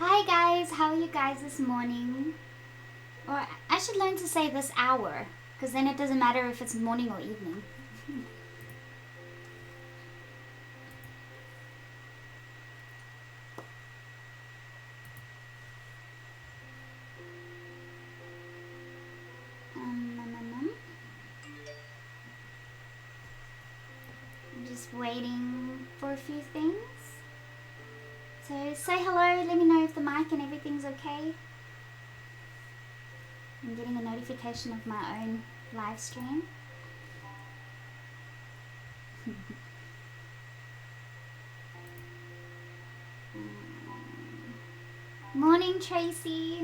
Hi guys, how are you guys this morning? Or I should learn to say this hour, because then it doesn't matter if it's morning or evening. I'm just waiting for a few things. So say hello, let me know if the mic and everything's okay. I'm getting a notification of my own live stream. Morning, Tracey.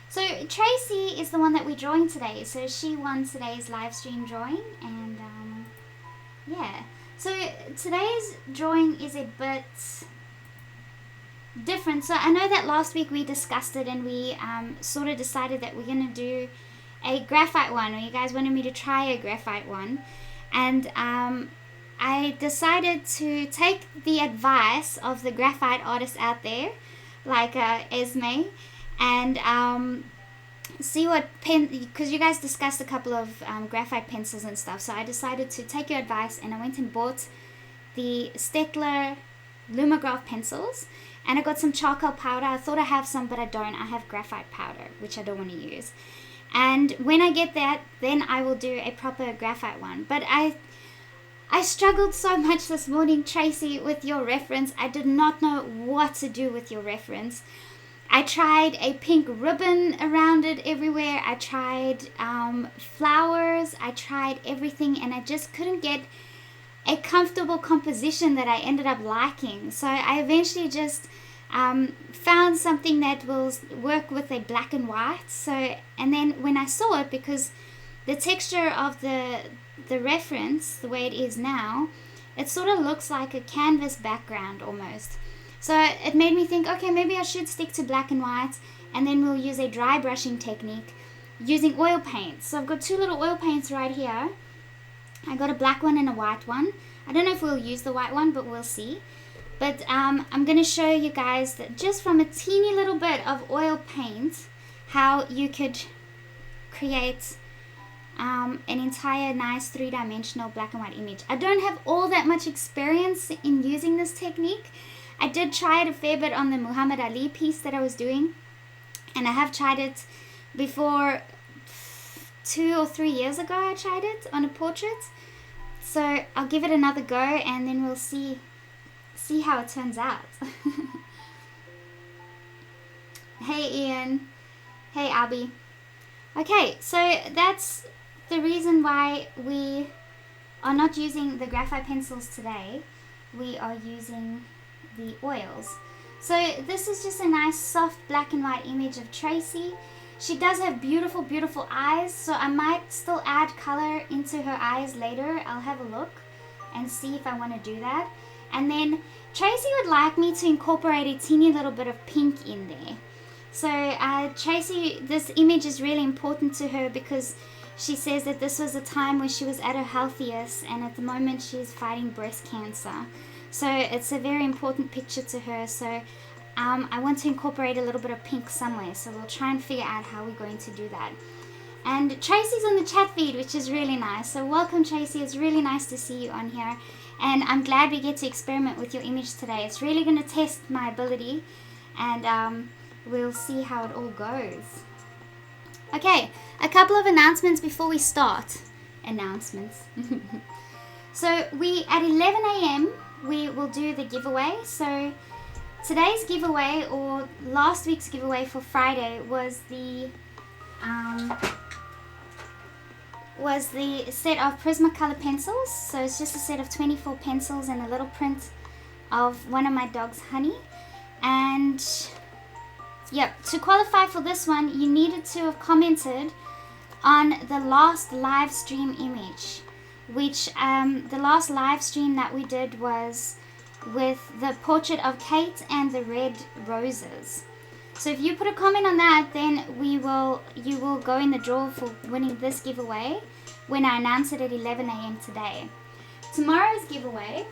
So Tracey is the one that we're drawing today. So she won today's live stream drawing, and yeah. So today's drawing is a bit different. So I know that last week we discussed it, and we sort of decided that we're going to do a graphite one, or you guys wanted me to try a graphite one, and I decided to take the advice of the graphite artists out there, like Esme, and see what pen, because you guys discussed a couple of graphite pencils and stuff, so I decided to take your advice, and I went and bought the Stettler Lumograph pencils, and I got some charcoal powder. I thought I have some, but I don't. I have graphite powder, which I don't want to use. And when I get that, then I will do a proper graphite one. But I struggled so much this morning, Tracey, with your reference. I did not know what to do with your reference. I tried a pink ribbon around it everywhere. I tried flowers. I tried everything, and I just couldn't get a comfortable composition that I ended up liking. So I eventually just found something that will work with a black and white. So, and then when I saw it, because the texture of the reference, the way it is now, it sort of looks like a canvas background almost. So it made me think, okay, maybe I should stick to black and white, and then we'll use a dry brushing technique using oil paints. So I've got two little oil paints right here. I got a black one and a white one. I don't know if we'll use the white one, but we'll see. But I'm going to show you guys that just from a teeny little bit of oil paint, how you could create an entire nice three-dimensional black and white image. I don't have all that much experience in using this technique. I did try it a fair bit on the Muhammad Ali piece that I was doing, and I have tried it before. 2 or 3 years ago I tried it on a portrait, so I'll give it another go, and then we'll see how it turns out. Hey Ian, hey Abby. Okay, so that's the reason why we are not using the graphite pencils today. We are using the oils. So this is just a nice soft black and white image of Tracey. She does have beautiful, beautiful eyes, so I might still add color into her eyes later. I'll have a look and see if I want to do that. And then Tracey would like me to incorporate a teeny little bit of pink in there. So Tracey, this image is really important to her because she says that this was a time when she was at her healthiest, and at the moment she's fighting breast cancer. So it's a very important picture to her. So I want to incorporate a little bit of pink somewhere, so we'll try and figure out how we're going to do that. And Tracey's on the chat feed, which is really nice. So welcome, Tracey. It's really nice to see you on here. And I'm glad we get to experiment with your image today. It's really going to test my ability, and we'll see how it all goes. Okay, a couple of announcements before we start. Announcements. So we, at 11 a.m., we will do the giveaway. So today's giveaway, or last week's giveaway for Friday, was the set of Prismacolor pencils. So it's just a set of 24 pencils and a little print of one of my dog's Honey. And yep, to qualify for this one, you needed to have commented on the last live stream image, which the last live stream that we did was with the portrait of Kate and the red roses. So if you put a comment on that, then you will go in the draw for winning this giveaway when I announce it at 11 a.m. today. Tomorrow's giveaway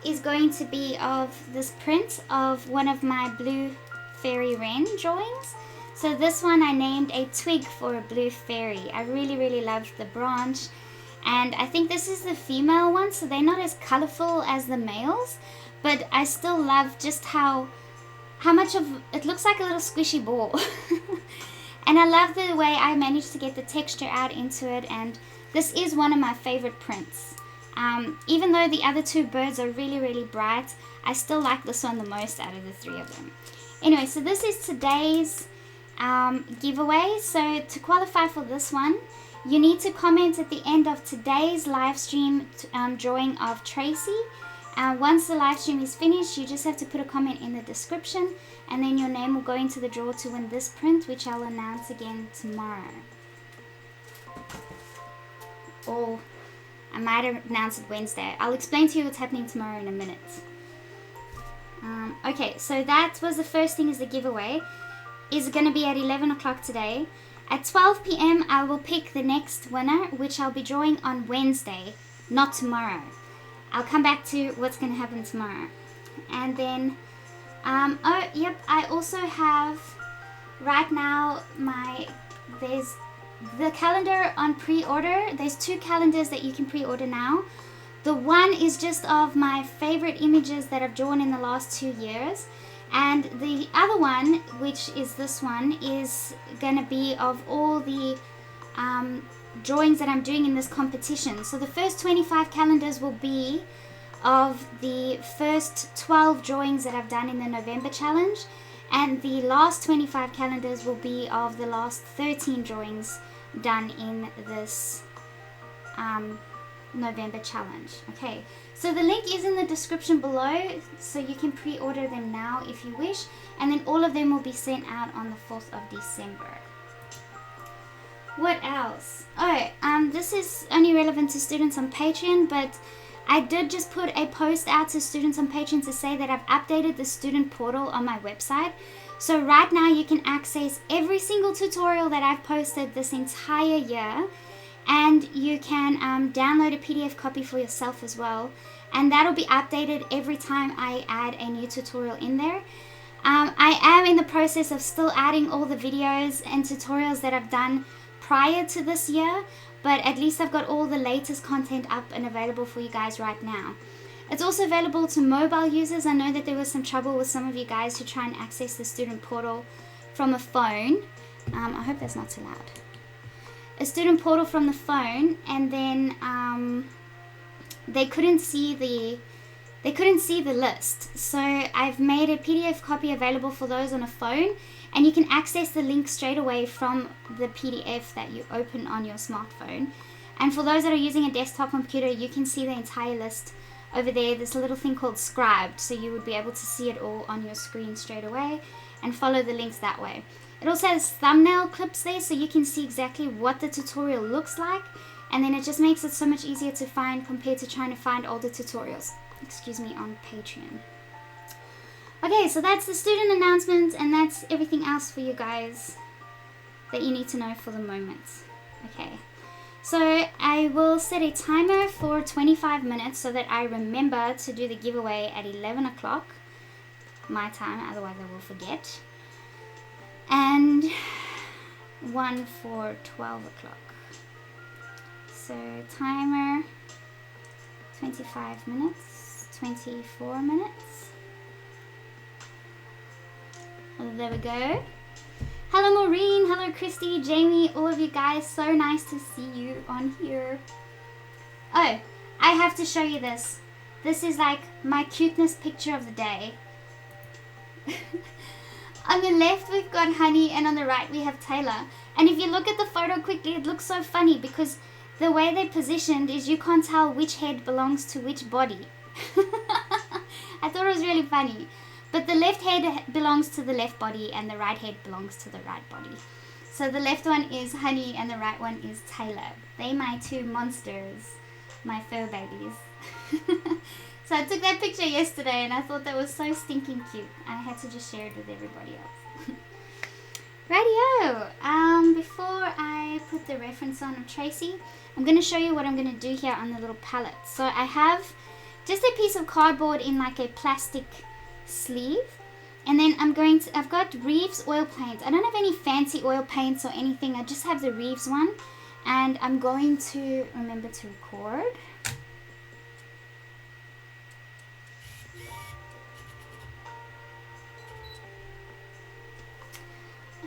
is going to be of this print of one of my blue fairy wren drawings. So this one I named a twig for a blue fairy. I really loved the branch, and I think this is the female one, so they're not as colorful as the males, but I still love just how much of it looks like a little squishy ball. And I love the way I managed to get the texture out into it, and this is one of my favorite prints. Even though the other two birds are really bright, I still like this one the most out of the three of them. Anyway, so this is today's giveaway. So to qualify for this one, you need to comment at the end of today's live stream drawing of Tracey. Once the live stream is finished, you just have to put a comment in the description, and then your name will go into the draw to win this print, which I'll announce again tomorrow. Or I might announce it Wednesday. I'll explain to you what's happening tomorrow in a minute. Okay, so that was the first thing, is the giveaway. Is going to be at 11 o'clock today. At 12 p.m. I will pick the next winner, which I'll be drawing on Wednesday, not tomorrow. I'll come back to what's going to happen tomorrow. And then, oh, yep, I also have, right now, there's the calendar on pre-order. There's 2 calendars that you can pre-order now. The one is just of my favorite images that I've drawn in the last 2 years. And the other one, which is this one, is going to be of all the drawings that I'm doing in this competition. So the first 25 calendars will be of the first 12 drawings that I've done in the November challenge, and the last 25 calendars will be of the last 13 drawings done in this November challenge. Okay, so the link is in the description below, so you can pre-order them now if you wish, and then all of them will be sent out on the 4th of December. What else? Oh, this is only relevant to students on Patreon, but I did just put a post out to students on Patreon to say that I've updated the student portal on my website. So right now you can access every single tutorial that I've posted this entire year, and you can download a PDF copy for yourself as well, and that'll be updated every time I add a new tutorial in there. I am in the process of still adding all the videos and tutorials that I've done prior to this year, but at least I've got all the latest content up and available for you guys right now. It's also available to mobile users. I know that there was some trouble with some of you guys who try and access the student portal from a phone. I hope that's not too loud. A student portal from the phone, and then they couldn't see the list. So I've made a PDF copy available for those on a phone, and you can access the link straight away from the PDF that you open on your smartphone. And for those that are using a desktop computer, you can see the entire list over there. There's a little thing called scribed, so you would be able to see it all on your screen straight away and follow the links that way. It also has thumbnail clips there, so you can see exactly what the tutorial looks like, and then it just makes it so much easier to find compared to trying to find older tutorials, on Patreon. Okay, so that's the student announcement, and that's everything else for you guys that you need to know for the moment. Okay, so I will set a timer for 25 minutes so that I remember to do the giveaway at 11 o'clock my time, otherwise I will forget. And one for 12 o'clock. So timer, 25 minutes, 24 minutes. There we go. Hello Maureen, hello Christy, Jamie, all of you guys, so nice to see you on here. Oh, I have to show you this. This is like my cuteness picture of the day. On the left we've got Honey, and on the right we have Taylor. And if you look at the photo quickly, it looks so funny because the way they're positioned is you can't tell which head belongs to which body. I thought it was really funny. But the left head belongs to the left body and the right head belongs to the right body. So the left one is Honey and the right one is Taylor. They my two monsters, my fur babies. So I took that picture yesterday and I thought that was so stinking cute. I had to just share it with everybody else. Radio. Before I put the reference on of Tracey, I'm going to show you what I'm going to do here on the little palette. So I have just a piece of cardboard in like a plastic sleeve. And then I've got Reeves oil paint. I don't have any fancy oil paints or anything. I just have the Reeves one. And I'm going to remember to record.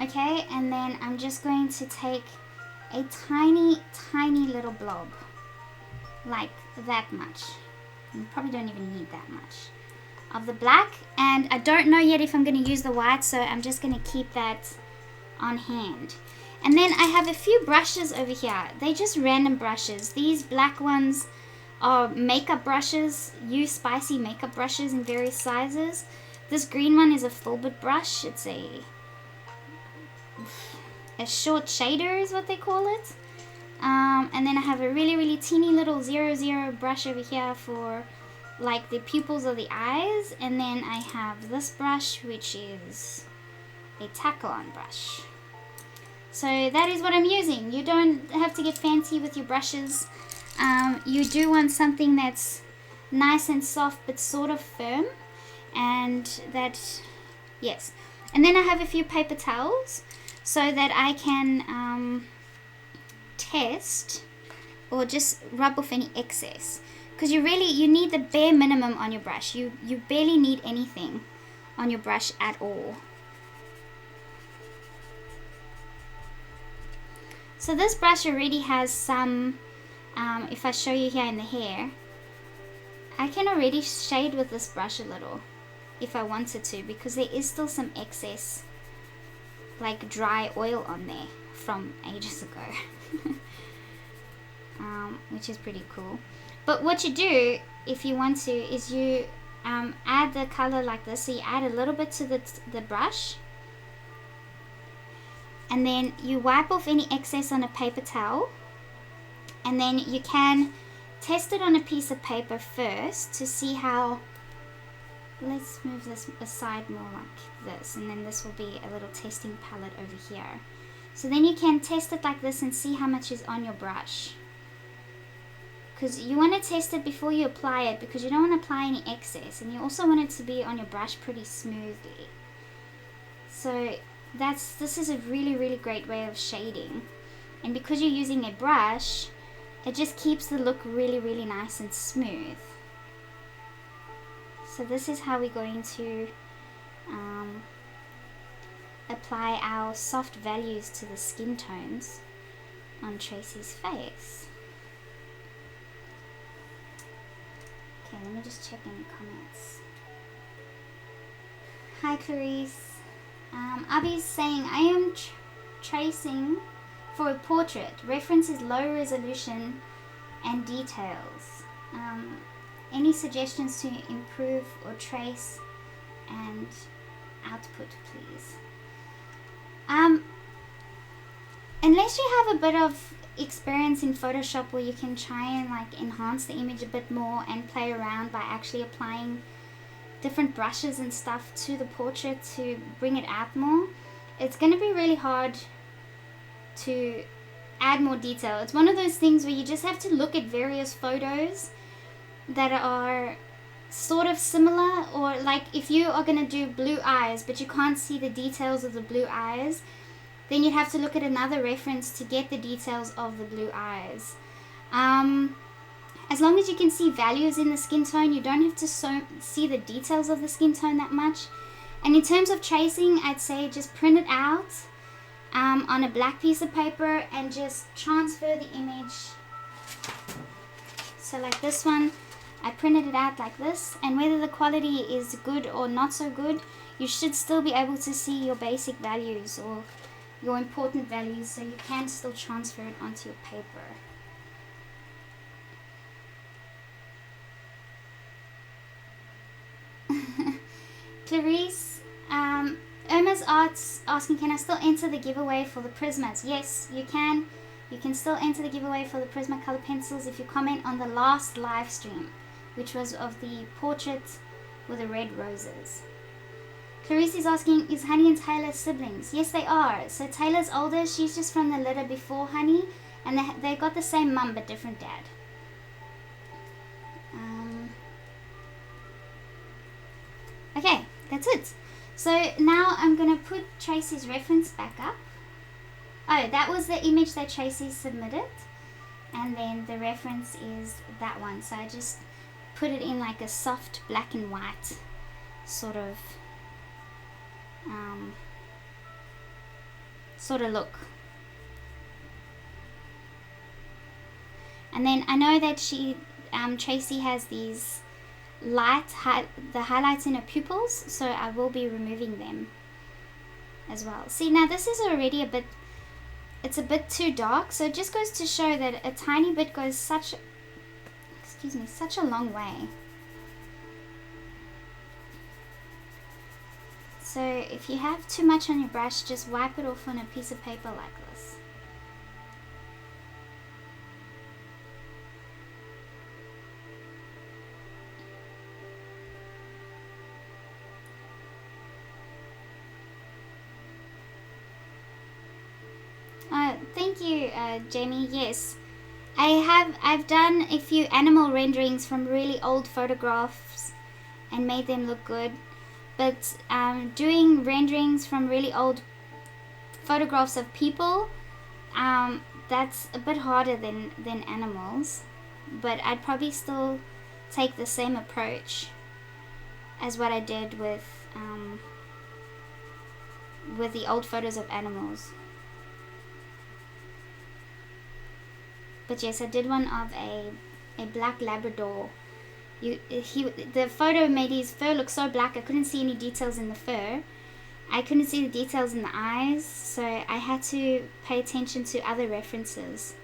Okay, and then I'm just going to take a tiny, tiny little blob. Like that much. You probably don't even need that much of the black, and I don't know yet if I'm going to use the white, so I'm just going to keep that on hand. And then I have a few brushes over here. They're just random brushes. These black ones are makeup brushes. Use spicy makeup brushes in various sizes. This green one is a filbert brush. It's a short shader is what they call it. And then I have a really, really teeny little 00 brush over here for like the pupils of the eyes. And then I have this brush, which is a tack-on brush. So that is what I'm using. You don't have to get fancy with your brushes. You do want something that's nice and soft but sort of firm. And that, yes. And then I have a few paper towels so that I can test or just rub off any excess, because you need the bare minimum on your brush. You barely need anything on your brush at all. So this brush already has some, if I show you here in the hair, I can already shade with this brush a little if I wanted to, because there is still some excess like dry oil on there from ages ago. Which is pretty cool. But what you do if you want to is you add the color like this. So you add a little bit to the brush, and then you wipe off any excess on a paper towel, and then you can test it on a piece of paper first to see how. Let's move this aside more like this, and then this will be a little testing palette over here. So then you can test it like this and see how much is on your brush, because you want to test it before you apply it, because you don't want to apply any excess, and you also want it to be on your brush pretty smoothly. So this is a really, really great way of shading, and because you're using a brush, it just keeps the look really, really nice and smooth. So this is how we're going to apply our soft values to the skin tones on Tracey's face. Okay, let me just check in the comments. Hi Clarice. Abby's saying, I am tracing for a portrait. Reference is low resolution and details. Any suggestions to improve or trace and output, please? Unless you have a bit of experience in Photoshop where you can try and like enhance the image a bit more and play around by actually applying different brushes and stuff to the portrait to bring it out more, it's going to be really hard to add more detail. It's one of those things where you just have to look at various photos that are sort of similar, or like if you are going to do blue eyes but you can't see the details of the blue eyes, then you'd have to look at another reference to get the details of the blue eyes. As long as you can see values in the skin tone, you don't have to see the details of the skin tone that much. And in terms of tracing, I'd say just print it out on a black piece of paper and just transfer the image. So like this one, I printed it out like this, and whether the quality is good or not so good, you should still be able to see your basic values or your important values, so you can still transfer it onto your paper. Clarice, Irma's Arts asking, can I still enter the giveaway for the Prismas? Yes, you can. You can still enter the giveaway for the Prismacolor pencils if you comment on the last live stream, which was of the portrait with the red roses. Clarice is asking, is Honey and Taylor siblings? Yes, they are. So Taylor's older, she's just from the litter before Honey, and they got the same mum but different dad. Okay, that's it. So now I'm going to put Tracey's reference back up. Oh, that was the image that Tracey submitted. And then the reference is that one. So I just put it in like a soft black and white sort of look. And then I know that Tracey has these the highlights in her pupils, so I will be removing them as well. See, now this is already it's a bit too dark, so it just goes to show that a tiny bit goes such a long way. So if you have too much on your brush, just wipe it off on a piece of paper like this. Thank you, Jamie. Yes, I've done a few animal renderings from really old photographs and made them look good. But doing renderings from really old photographs of people, that's a bit harder than animals. But I'd probably still take the same approach as what I did with the old photos of animals. But yes, I did one of a black Labrador. The photo made his fur look so black I couldn't see any details in the fur. I couldn't see the details in the eyes, so I had to pay attention to other references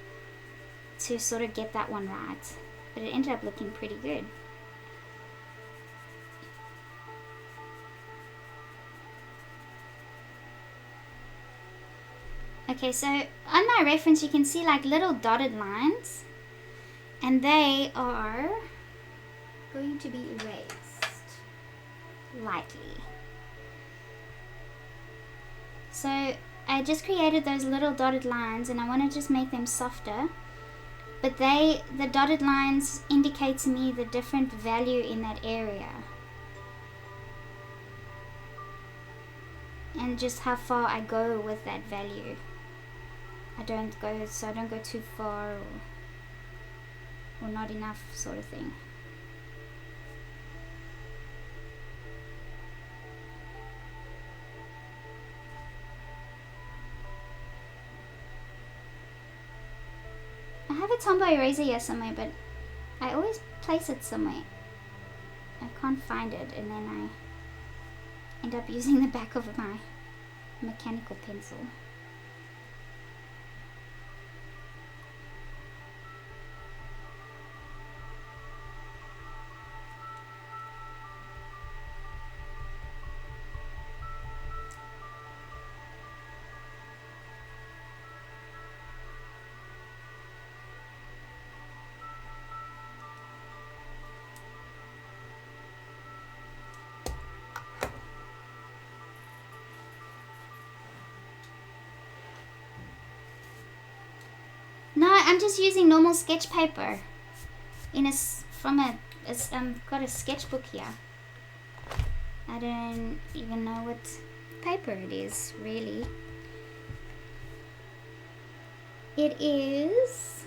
to sort of get that one right. But it ended up looking pretty good. Okay, so on my reference you can see like little dotted lines, and they are going to be erased lightly. So I just created those little dotted lines and I want to just make them softer, but the dotted lines indicate to me the different value in that area and just how far I go with that value. I don't go too far or not enough sort of thing. I have a Tombow eraser here somewhere, but I always place it somewhere. I can't find it, and then I end up using the back of my mechanical pencil. No, I'm just using normal sketch paper. Got a sketchbook here. I don't even know what paper it is, really. It is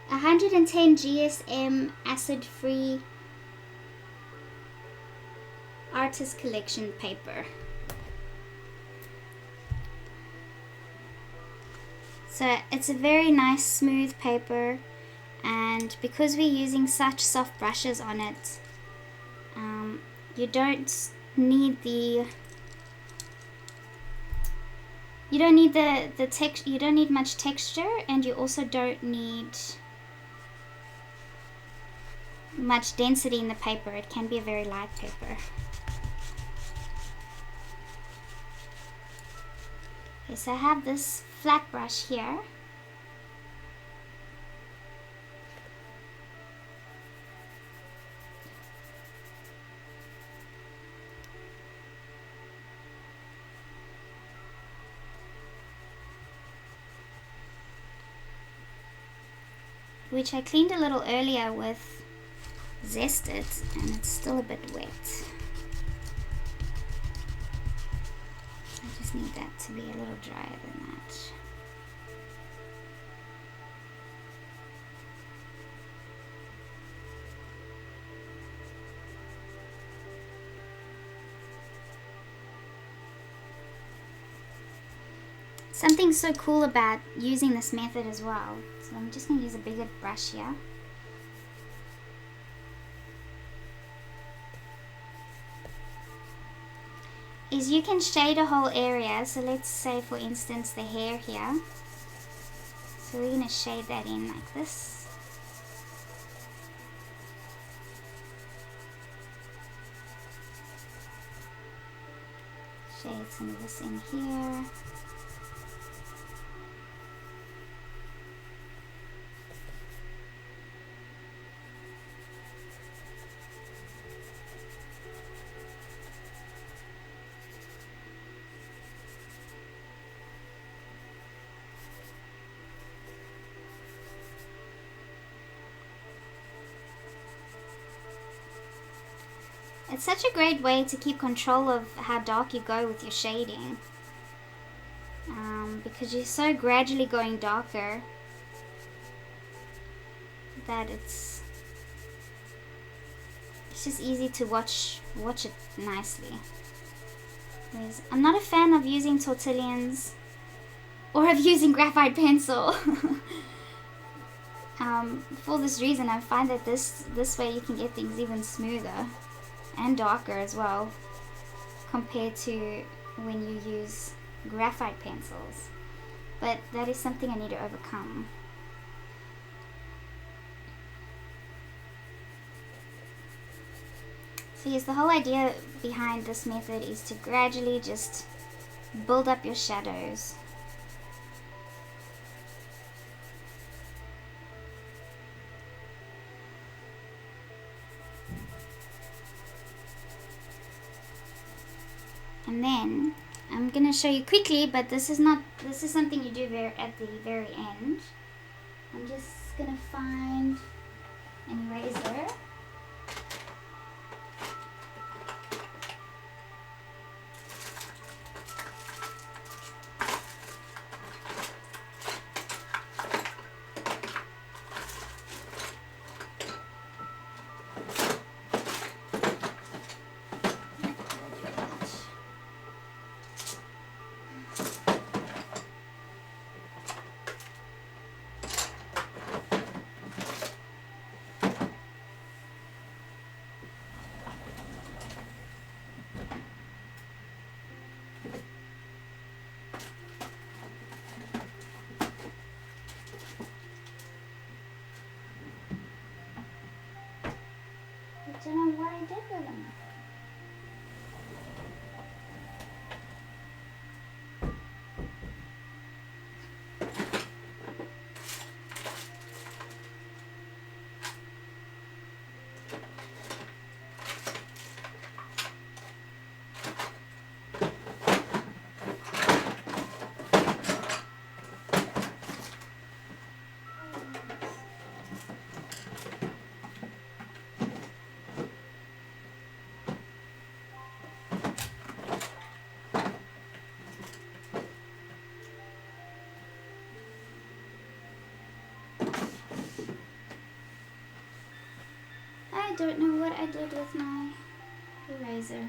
110 GSM acid-free artist collection paper. So it's a very nice smooth paper, and because we're using such soft brushes on it, you don't need much texture, and you also don't need much density in the paper. It can be a very light paper. Okay, so I have this flat brush here. Which I cleaned a little earlier with zest it, and it's still a bit wet. I just need that to be a little drier than that. Something so cool about using this method as well, so I'm just going to use a bigger brush here. Is you can shade a whole area. So let's say for instance the hair here. So we're going to shade that in like this. Shade some of this in here. It's such a great way to keep control of how dark you go with your shading, because you're so gradually going darker that it's just easy to watch it nicely. Whereas I'm not a fan of using tortillions or of using graphite pencil. For this reason, I find that this way you can get things even smoother and darker as well compared to when you use graphite pencils, but that is something I need to overcome. So yes, the whole idea behind this method is to gradually just build up your shadows. And then I'm gonna show you quickly, but this is something you do at the very end. I'm just gonna find an eraser. I don't know what I did with them. I don't know what I did with my eraser.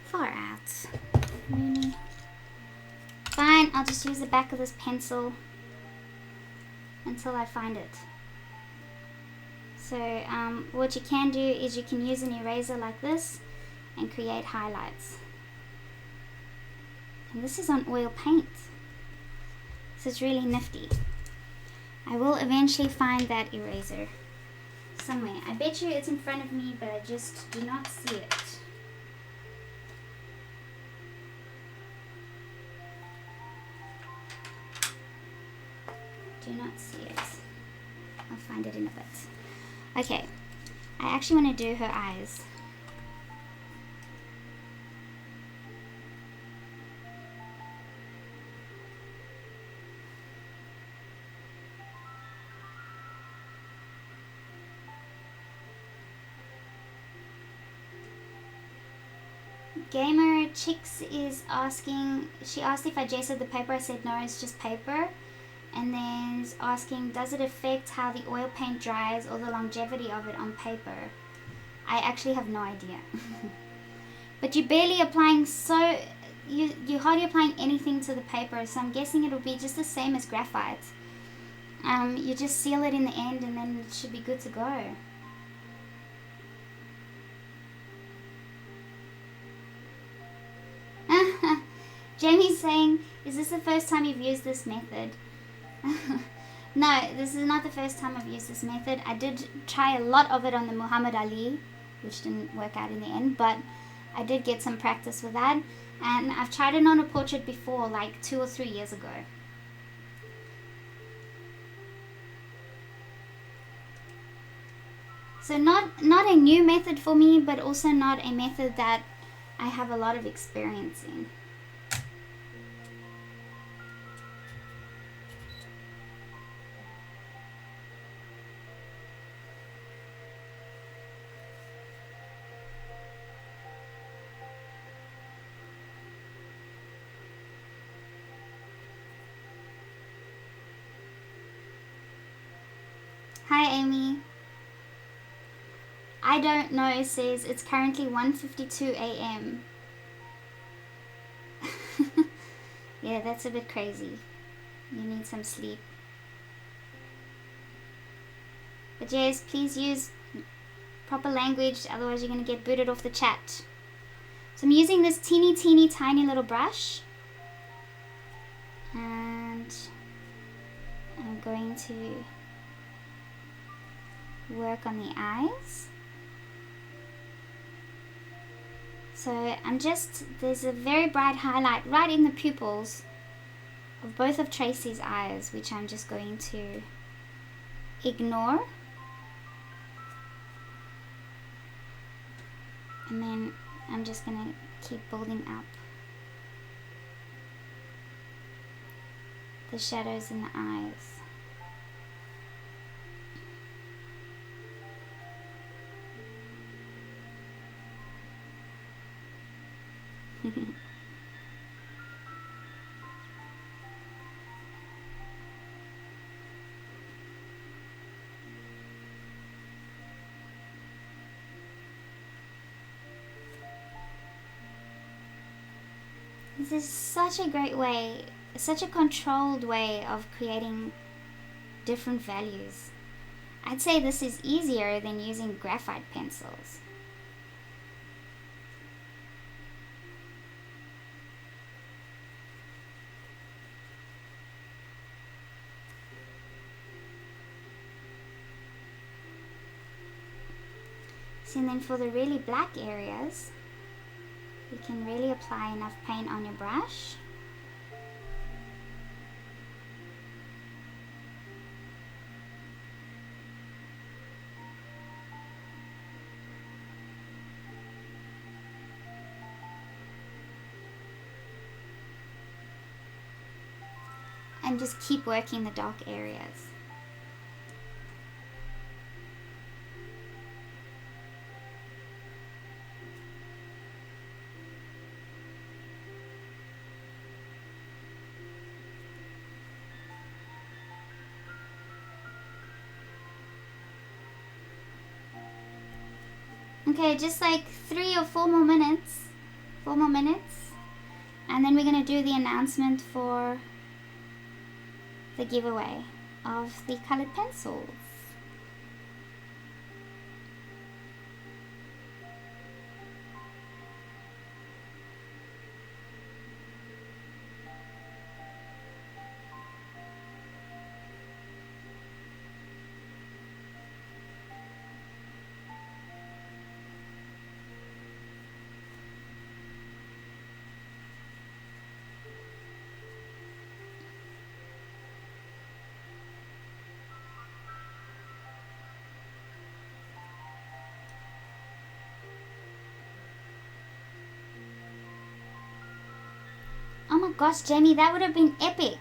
Far out. Really? Fine, I'll just use the back of this pencil until I find it. So what you can do is you can use an eraser like this and create highlights. And this is on oil paint. So it's really nifty. I will eventually find that eraser somewhere. I bet you it's in front of me, but I just do not see it. Do not see it. I'll find it in a bit. Okay, I actually want to do her eyes. Gamer Chicks is asking, she asked if I gessoed the paper. I said no, it's just paper. And then is asking, does it affect how the oil paint dries or the longevity of it on paper? I actually have no idea. But you're barely applying, so you're hardly applying anything to the paper, so I'm guessing it'll be just the same as graphite. You just seal it in the end and then it should be good to go. Jamie's saying, is this the first time you've used this method? No, this is not the first time I've used this method. I did try a lot of it on the Muhammad Ali, which didn't work out in the end, but I did get some practice with that. And I've tried it on a portrait before, like 2 or 3 years ago. So not a new method for me, but also not a method that I have a lot of experience in. Hi Amy. I don't know says it's currently 1:52 a.m. Yeah, that's a bit crazy. You need some sleep. But yes, please use proper language, otherwise you're going to get booted off the chat. So I'm using this teeny tiny little brush. And I'm going to work on the eyes. So there's a very bright highlight right in the pupils of both of Tracey's eyes, which I'm just going to ignore. And then I'm just going to keep building up the shadows in the eyes. This is such a great way, such a controlled way of creating different values. I'd say this is easier than using graphite pencils. And then for the really black areas, you can really apply enough paint on your brush. And just keep working the dark areas. Okay, just like 3 or 4 more minutes. 4 more minutes. And then we're going to do the announcement for the giveaway of the colored pencils. Oh my gosh, Jamie, that would have been epic.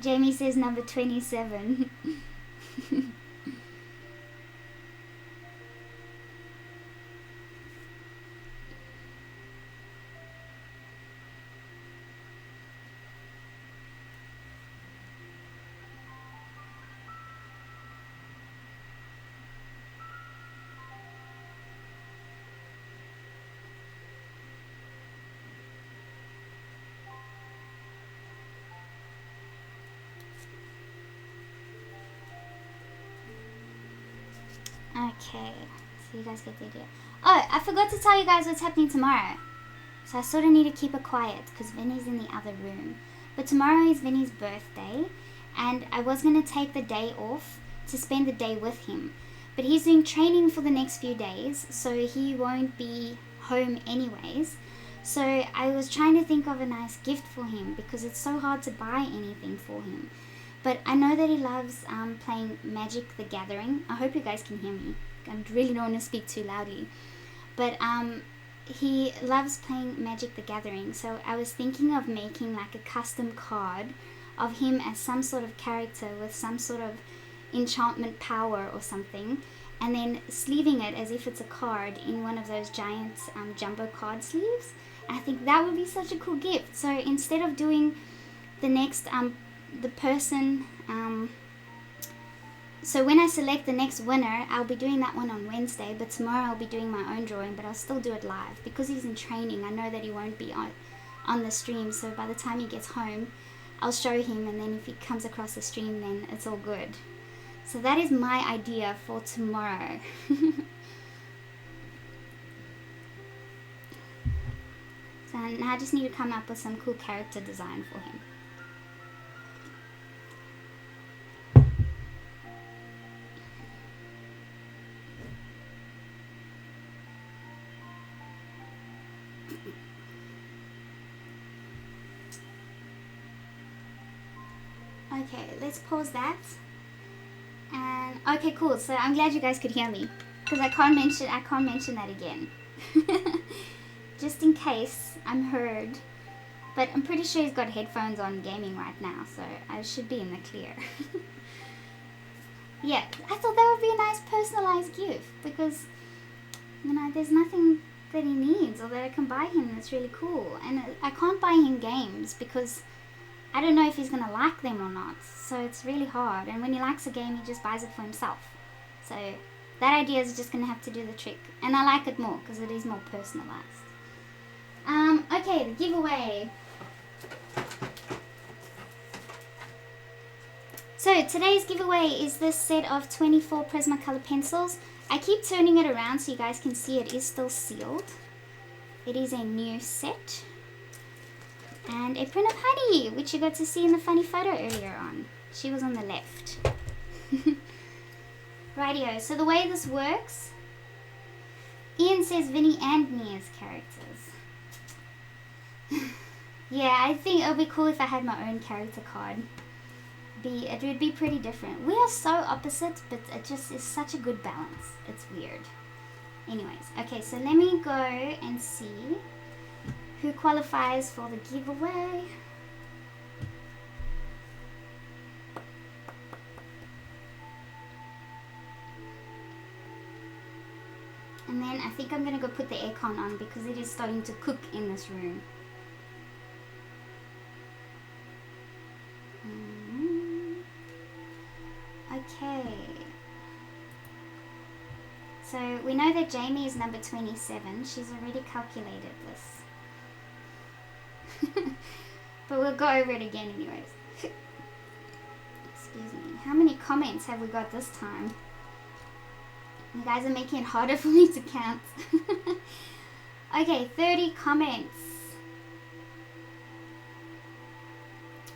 Jamie says number 27. Okay, so you guys get the idea. Oh, I forgot to tell you guys what's happening tomorrow. So I sort of need to keep it quiet because Vinny's in the other room. But tomorrow is Vinny's birthday, and I was going to take the day off to spend the day with him. But he's doing training for the next few days, so he won't be home anyways. So I was trying to think of a nice gift for him because it's so hard to buy anything for him. But I know that he loves playing Magic the Gathering. I hope you guys can hear me. I really don't want to speak too loudly. But he loves playing Magic the Gathering. So I was thinking of making like a custom card of him as some sort of character with some sort of enchantment power or something. And then sleeving it as if it's a card in one of those giant jumbo card sleeves. I think that would be such a cool gift. So instead of doing the next the person, so when I select the next winner, I'll be doing that one on Wednesday, but tomorrow I'll be doing my own drawing, but I'll still do it live because he's in training. I know that he won't be on the stream, so by the time he gets home I'll show him, and then if he comes across the stream then it's all good. So that is my idea for tomorrow. So now I just need to come up with some cool character design for him. Okay, let's pause that. And okay, cool. So I'm glad you guys could hear me because I can't mention that again. Just in case I'm heard. But I'm pretty sure he's got headphones on gaming right now, so I should be in the clear. Yeah, I thought that would be a nice personalized gift because, you know, there's nothing that he needs or that I can buy him that's really cool. And I can't buy him games because I don't know if he's going to like them or not. So it's really hard. And when he likes a game, he just buys it for himself. So that idea is just going to have to do the trick. And I like it more because it is more personalized. Okay, the giveaway. So today's giveaway is this set of 24 Prismacolor pencils. I keep turning it around so you guys can see it is still sealed. It is a new set. And a print of Honey, which you got to see in the funny photo earlier on. She was on the left. Rightio, so the way this works, Ian says Vinny and me as characters. Yeah, I think it would be cool if I had my own character card. It would be pretty different. We are so opposite, but it just is such a good balance. It's weird. Anyways, okay, so let me go and see who qualifies for the giveaway. And then I think I'm going to go put the aircon on because it is starting to cook in this room. Okay. So we know that Jamie is number 27. She's already calculated this. But we'll go over it again anyways. Excuse me. How many comments have we got this time? You guys are making it harder for me to count. Okay, 30 comments.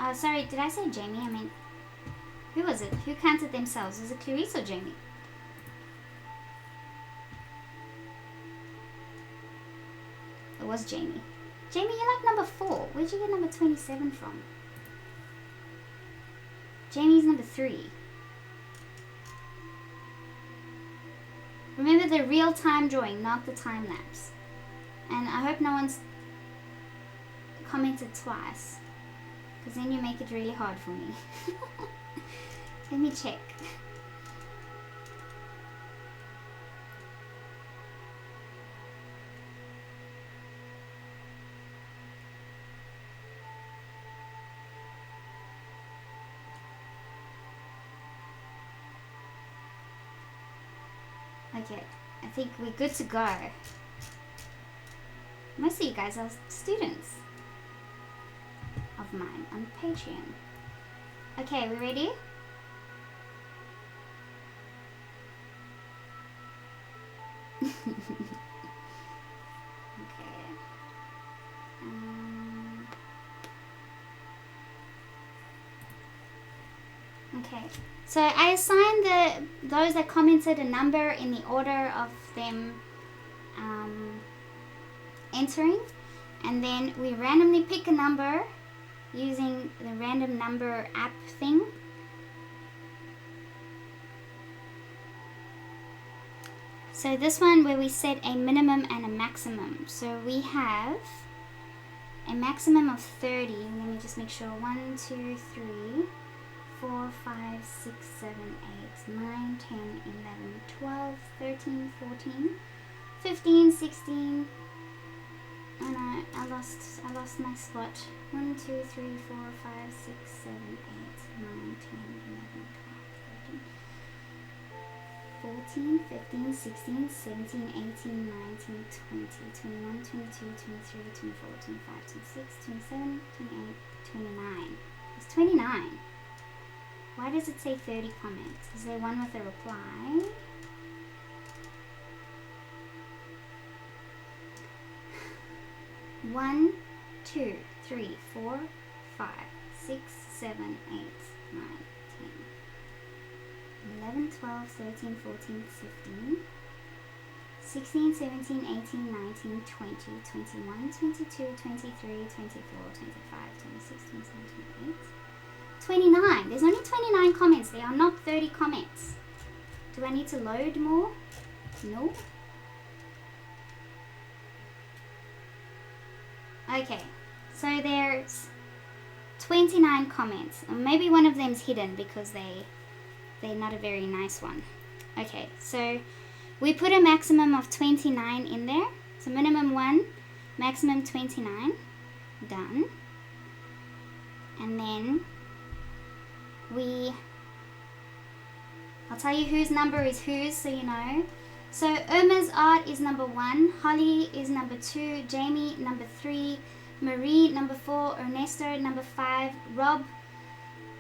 Oh, sorry, did I say Jamie? I mean, who was it? Who counted themselves? Was it Clarice or Jamie? It was Jamie. Jamie, you're like number 4. Where'd you get number 27 from? Jamie's number 3. Remember the real-time drawing, not the time lapse. And I hope no one's commented twice, because then you make it really hard for me. Let me check. Okay, I think we're good to go. Most of you guys are students of mine on Patreon. Okay, we ready? Okay. Okay. So I assigned those that commented a number in the order of them entering, and then we randomly pick a number using the random number app thing. So this one where we set a minimum and a maximum. So we have a maximum of 30. Let me just make sure. 1, 2, 3, 4, 5, 6, 7, 8, 9, 10, 11, 12, 13, 14, 15, 16. Oh no, I lost my spot. 1, 2, 3, 4, 5, 6, 7, 8, 9, 10, 11, 12, 13, 14, 15, 16, 17, 18, 19, 20, 21, 22, 23, 24, 25, 26, 27, 28, 29. It's 29. Why does it say 30 comments? Is there one with a reply? One, 2, 3, 4, 5, 6, 7, 8, 9, 10, 11, 12, 13, 14, 15, 16, 17, 18, 19, 20, 21, 22, 23, 24, 25, 26, 27, 28, 29. There's only 29 comments. There are not 30 comments. Do I need to load more? No. Okay, so there's 29 comments. Or maybe one of them's hidden because they're not a very nice one. Okay, so we put a maximum of 29 in there. So minimum 1, maximum 29. Done. And then I'll tell you whose number is whose so you know. So Irma's art is number 1, Holly is number 2, Jamie number 3, Marie number 4, Ernesto number 5, Rob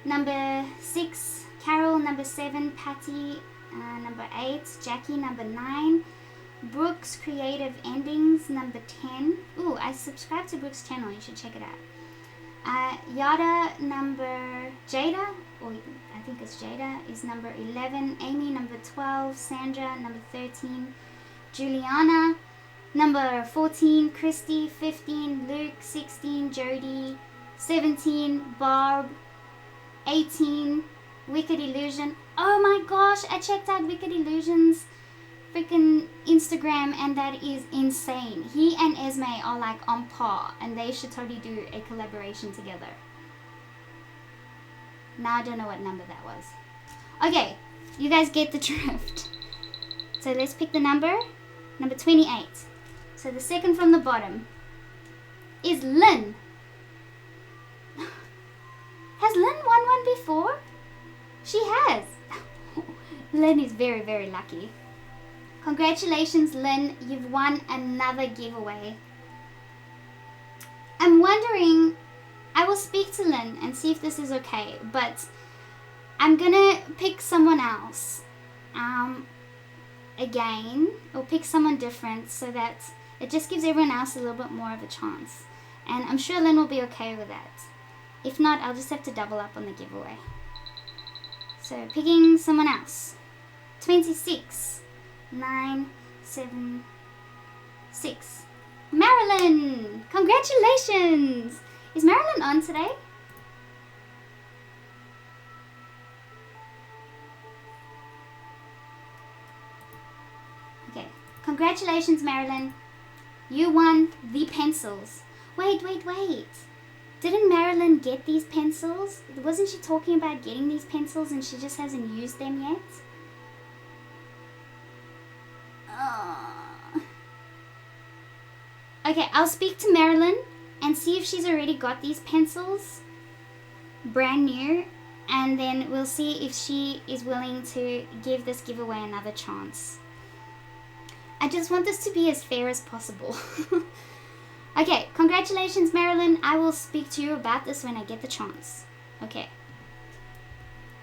number 6, Carol number 7, Patty number 8, Jackie number 9, Brooks Creative Endings number 10. Ooh, I subscribe to Brooks' channel, you should check it out. Jada, or I think it's Jada, is number 11, Amy number 12, Sandra number 13, Juliana number 14, Christy 15, Luke 16, Jody 17, Barb 18, Wicked Illusion. Oh my gosh, I checked out Wicked Illusion's freaking Instagram and that is insane. He and Esme are like on par and they should totally do a collaboration together. Now I don't know what number that was. Okay, you guys get the drift. So let's pick the number 28. So the second from the bottom is Lynn. Has Lynn won one before? She has. Lynn is very, very lucky. Congratulations, Lynn. You've won another giveaway. I'm wondering, I will speak to Lynn and see if this is okay, but I'm gonna pick someone else again, or pick someone different so that it just gives everyone else a little bit more of a chance. And I'm sure Lynn will be okay with that. If not, I'll just have to double up on the giveaway. So picking someone else. 26, 9, 7, 6. Marilyn! Congratulations! Is Marilyn on today? Okay. Congratulations, Marilyn. You won the pencils. Wait. Didn't Marilyn get these pencils? Wasn't she talking about getting these pencils and she just hasn't used them yet? Okay, I'll speak to Marilyn and see if she's already got these pencils brand new, and then we'll see if she is willing to give this giveaway another chance. I just want this to be as fair as possible. Okay, congratulations, Marilyn. I will speak to you about this when I get the chance. Okay.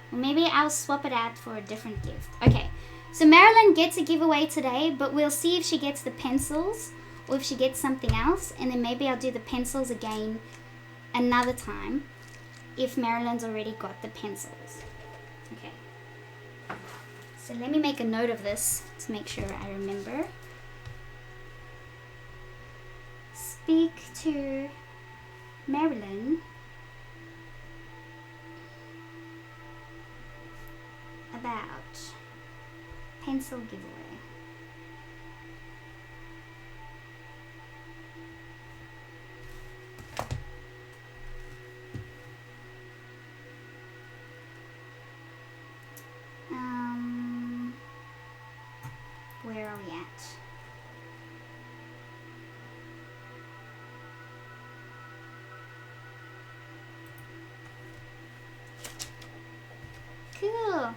Well, maybe I'll swap it out for a different gift. Okay, so Marilyn gets a giveaway today, but we'll see if she gets the pencils or if she gets something else, and then maybe I'll do the pencils again another time if Marilyn's already got the pencils. Okay. So let me make a note of this to make sure I remember. Speak to Marilyn about pencil giveaway. Where are we at? Cool.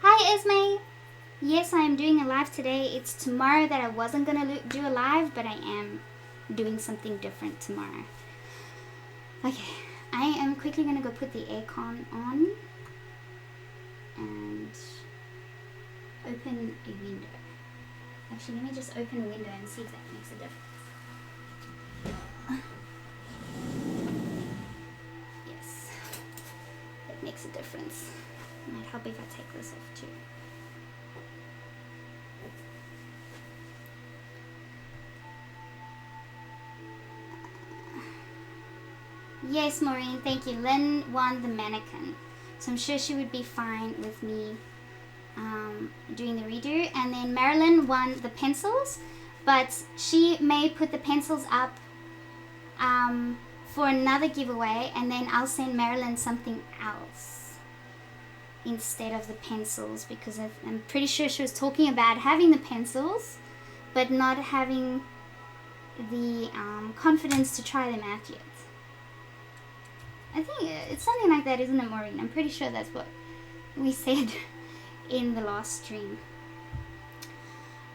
Hi, Esme. Yes, I am doing a live today. It's tomorrow that I wasn't going to do a live, but I am doing something different tomorrow. Okay, I am quickly going to go put the aircon on and open a window. Actually, let me just open a window and see if that makes a difference. Yes, that makes a difference. It might help if I take this off too. Yes, Maureen, thank you. Lynn won the mannequin, so I'm sure she would be fine with me doing the redo. And then Marilyn won the pencils, but she may put the pencils up for another giveaway, and then I'll send Marilyn something else instead of the pencils, because I'm pretty sure she was talking about having the pencils but not having the confidence to try them out yet. I think it's something like that, isn't it, Maureen? I'm pretty sure that's what we said in the last stream.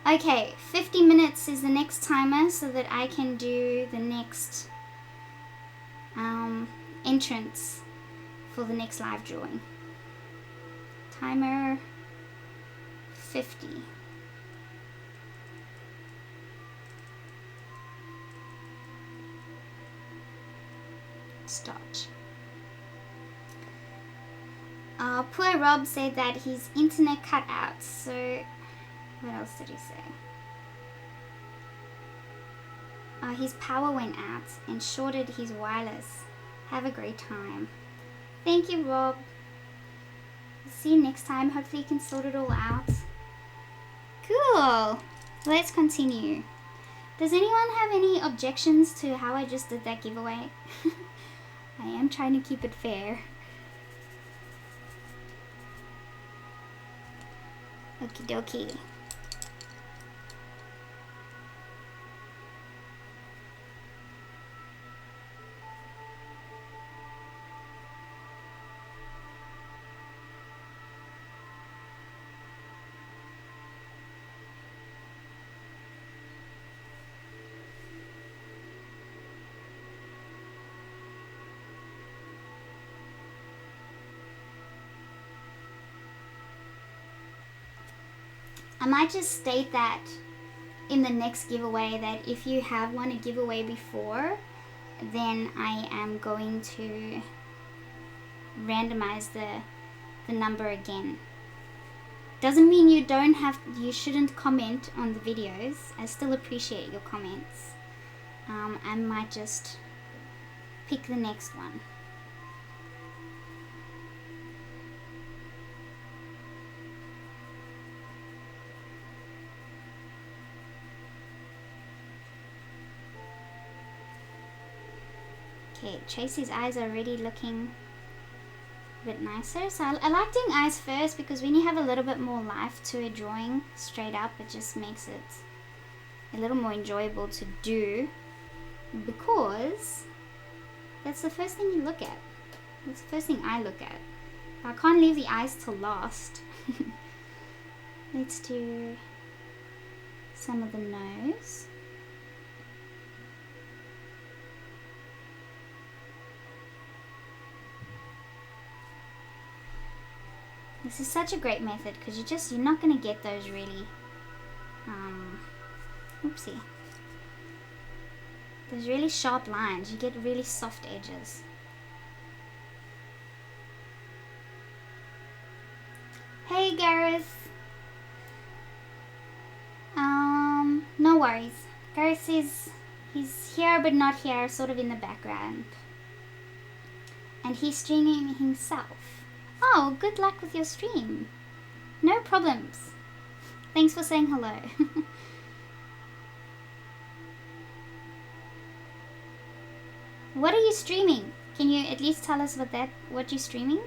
Okay, 50 minutes is the next timer so that I can do the next entrance for the next live drawing. Timer 50. Start. Poor Rob said that his internet cut out, so what else did he say? His power went out and shorted his wireless. Have a great time. Thank you, Rob. See you next time. Hopefully you can sort it all out. Cool. Let's continue. Does anyone have any objections to how I just did that giveaway? I am trying to keep it fair. Okie dokie. I might just state that in the next giveaway that if you have won a giveaway before, then I am going to randomize the number again. Doesn't mean you shouldn't comment on the videos. I still appreciate your comments. I might just pick the next one. Okay, Tracey's eyes are already looking a bit nicer. So I like doing eyes first because when you have a little bit more life to a drawing straight up, it just makes it a little more enjoyable to do, because that's the first thing you look at. That's the first thing I look at. I can't leave the eyes till last. Let's do some of the nose. This is such a great method because you're not going to get those really, oopsie, those really sharp lines. You get really soft edges. Hey Gareth. No worries. Gareth he's here but not here, sort of in the background. And he's streaming himself. Oh, good luck with your stream. No problems. Thanks for saying hello. What are you streaming? Can you at least tell us what you're streaming?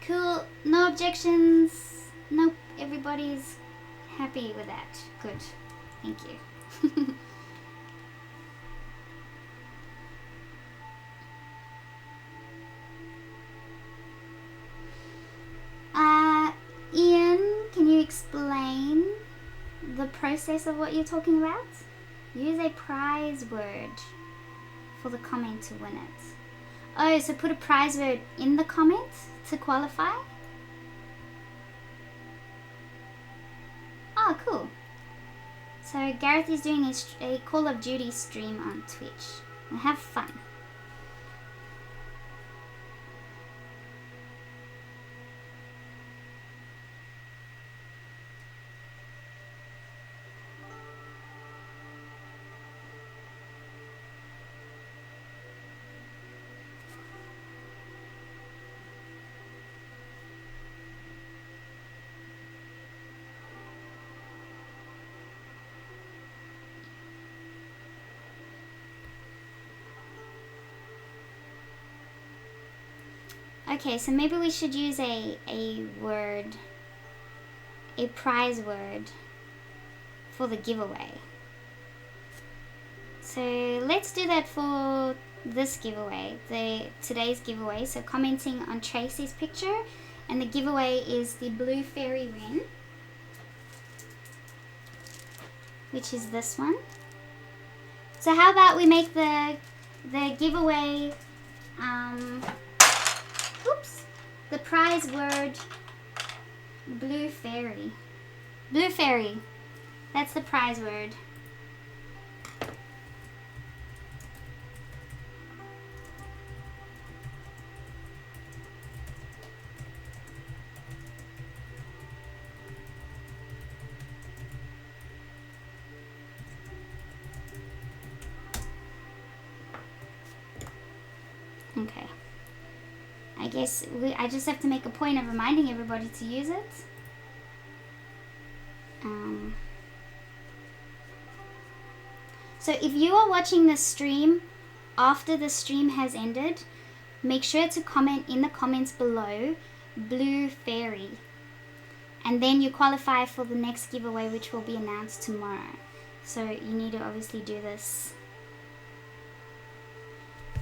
Cool, no objections. Nope, everybody's happy with that. Good, thank you. Ian, can you explain the process of what you're talking about? Use a prize word for the comment to win it. Oh, so put a prize word in the comment to qualify? Oh, cool. So Gareth is doing a Call of Duty stream on Twitch. And have fun. Okay, so maybe we should use a prize word for the giveaway. So let's do that for this giveaway, today's giveaway. So commenting on Tracey's picture, and the giveaway is the blue fairy wren, which is this one. So how about we make the giveaway, the prize word blue fairy. Blue fairy. That's the prize word. Okay. I guess I just have to make a point of reminding everybody to use it. So if you are watching this stream after the stream has ended, make sure to comment in the comments below blue fairy, and then you qualify for the next giveaway, which will be announced tomorrow. So you need to obviously do this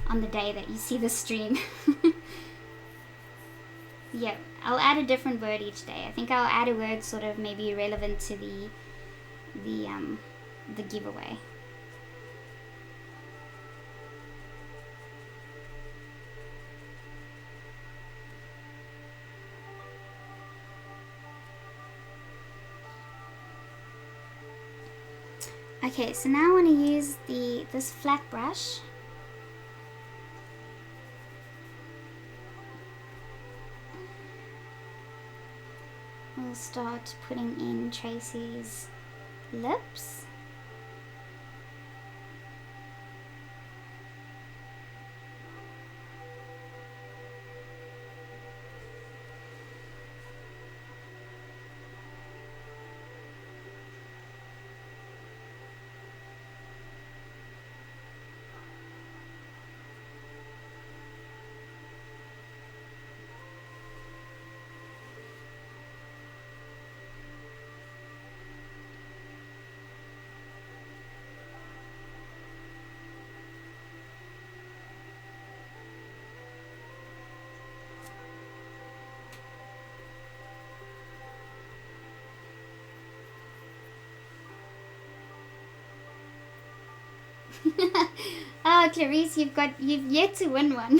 on the day that you see the stream. Yeah, I'll add a different word each day. I think I'll add a word sort of maybe relevant to the giveaway. Okay, so now I want to use this flat brush. We'll start putting in Tracey's lips. Oh, Clarice, you've yet to win one.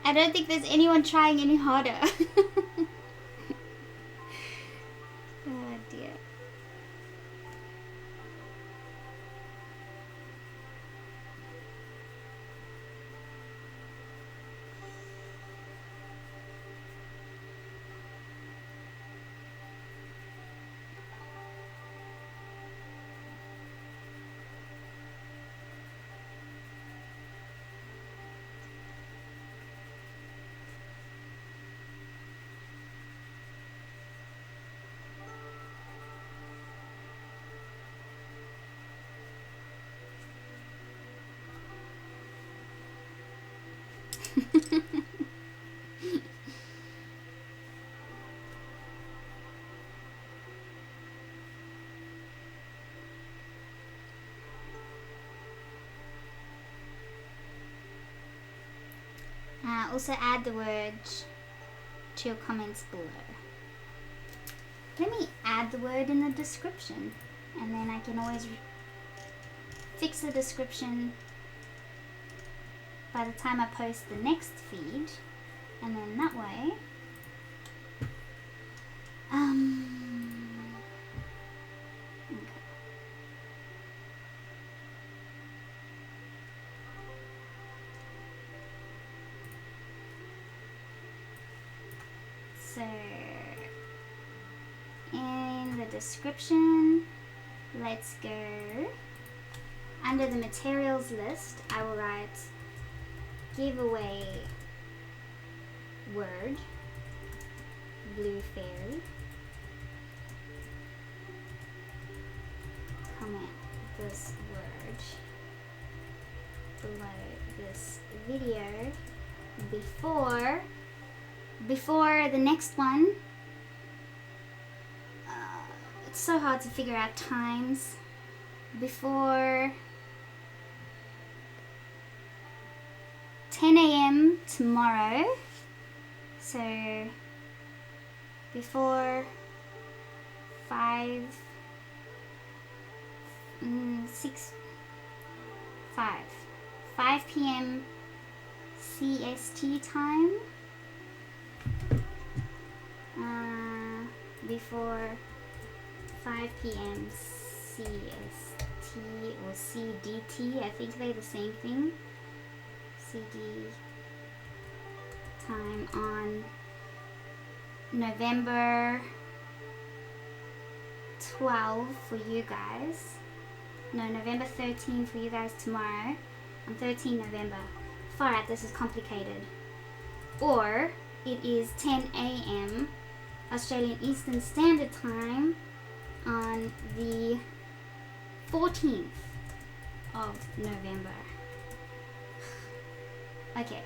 I don't think there's anyone trying any harder. Oh dear. Also add the words to your comments below. Let me add the word in the description, and then I can always fix the description by the time I post the next feed, and then that way okay. So in the description, let's go under the materials list. I will write giveaway word blue fairy. Comment this word below this video before the next one. It's so hard to figure out times. Before 10 a.m. tomorrow. So before 5 p.m. CST time. Before 5 p.m. CST or CDT, I think they're the same thing. CD time on November 12 for you guys. No, November 13 for you guys tomorrow. On 13 November. Far out, this is complicated. Or it is 10 a.m. Australian Eastern Standard Time on the 14th of November. Okay.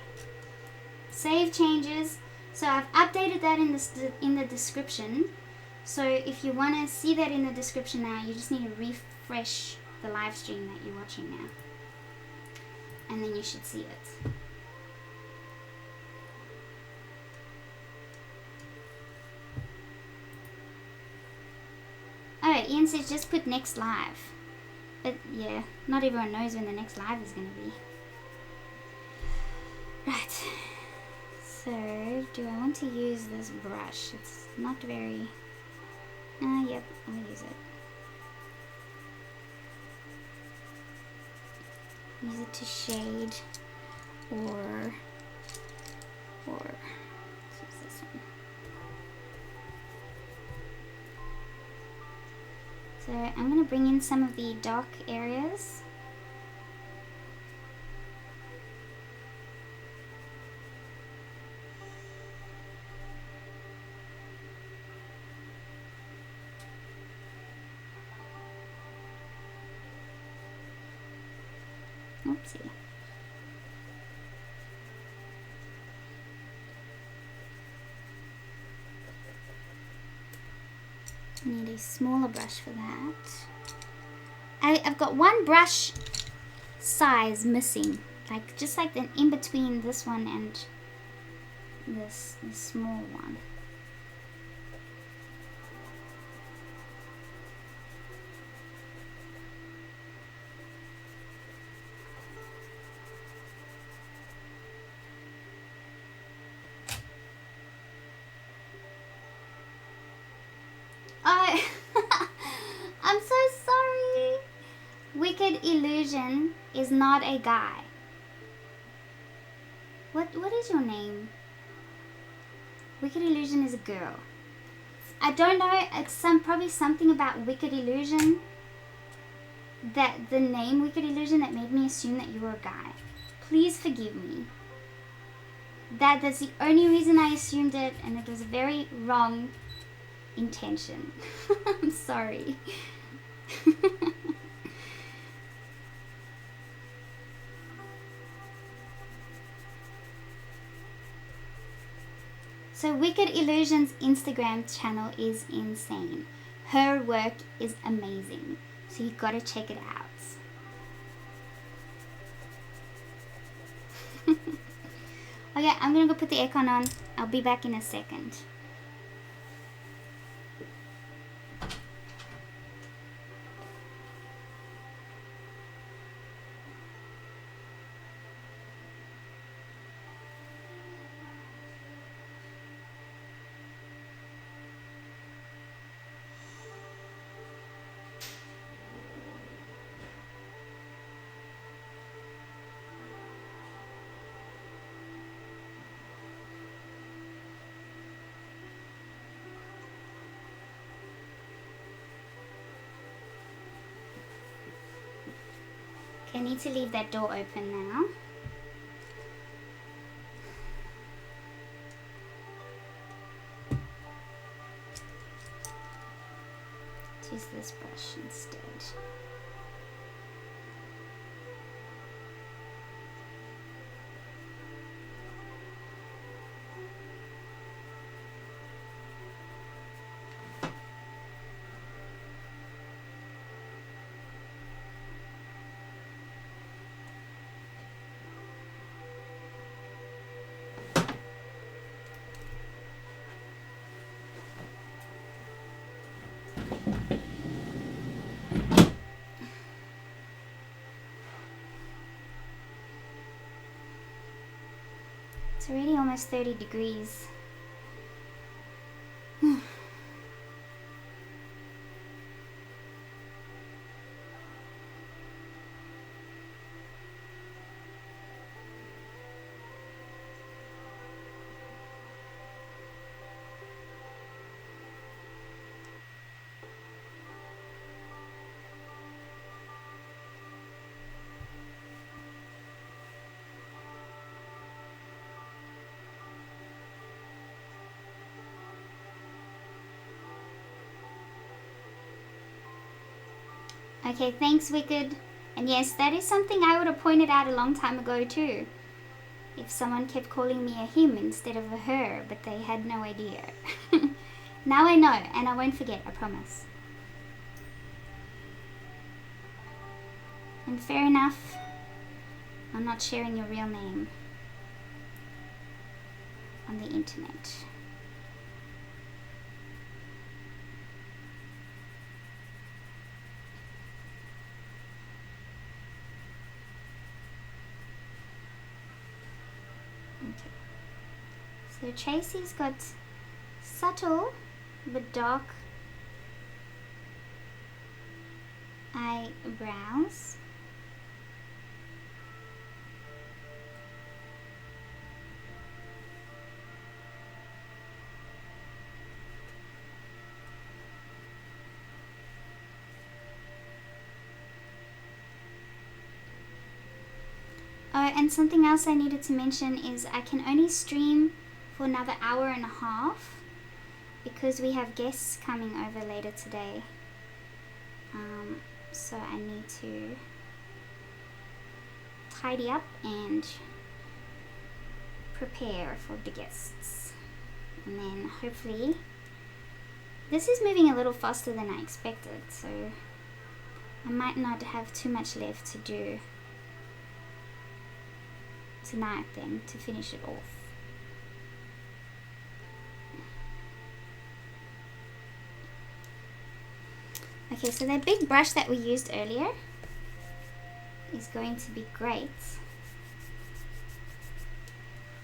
Save changes. So I've updated that in the description. So if you want to see that in the description now, you just need to refresh the live stream that you're watching now. And then you should see it. Alright, Ian says just put next live. But yeah, not everyone knows when the next live is going to be. Right. So, do I want to use this brush? It's not very Yep, I'll use it. Use it to shade, or let's use this one. So I'm going to bring in some of the dark areas. Oopsie. I need a smaller brush for that. I've got one brush size missing, like just like the in between this one and this small one. I'm so sorry. Wicked Illusion is not a guy. What is your name? Wicked Illusion is a girl. I don't know, it's probably something about Wicked Illusion, that the name Wicked Illusion, that made me assume that you were a guy. Please forgive me. That's the only reason I assumed it, and it was a very wrong intention. I'm sorry. So Wicked Illusion's Instagram channel is insane. Her work is amazing. So you gotta check it out. Okay, I'm gonna go put the aircon on. I'll be back in a second. I need to leave that door open now. Let's use this brush instead. It's already almost 30 degrees. Okay, thanks, Wicked. And yes, that is something I would have pointed out a long time ago too. If someone kept calling me a him instead of a her, but they had no idea. Now I know, and I won't forget, I promise. And fair enough, I'm not sharing your real name on the internet. So Tracey's got subtle but dark eyebrows. Oh, and something else I needed to mention is I can only stream for another hour and a half because we have guests coming over later today. So I need to tidy up and prepare for the guests. And then hopefully, this is moving a little faster than I expected, so I might not have too much left to do tonight then to finish it off. Okay, so that big brush that we used earlier is going to be great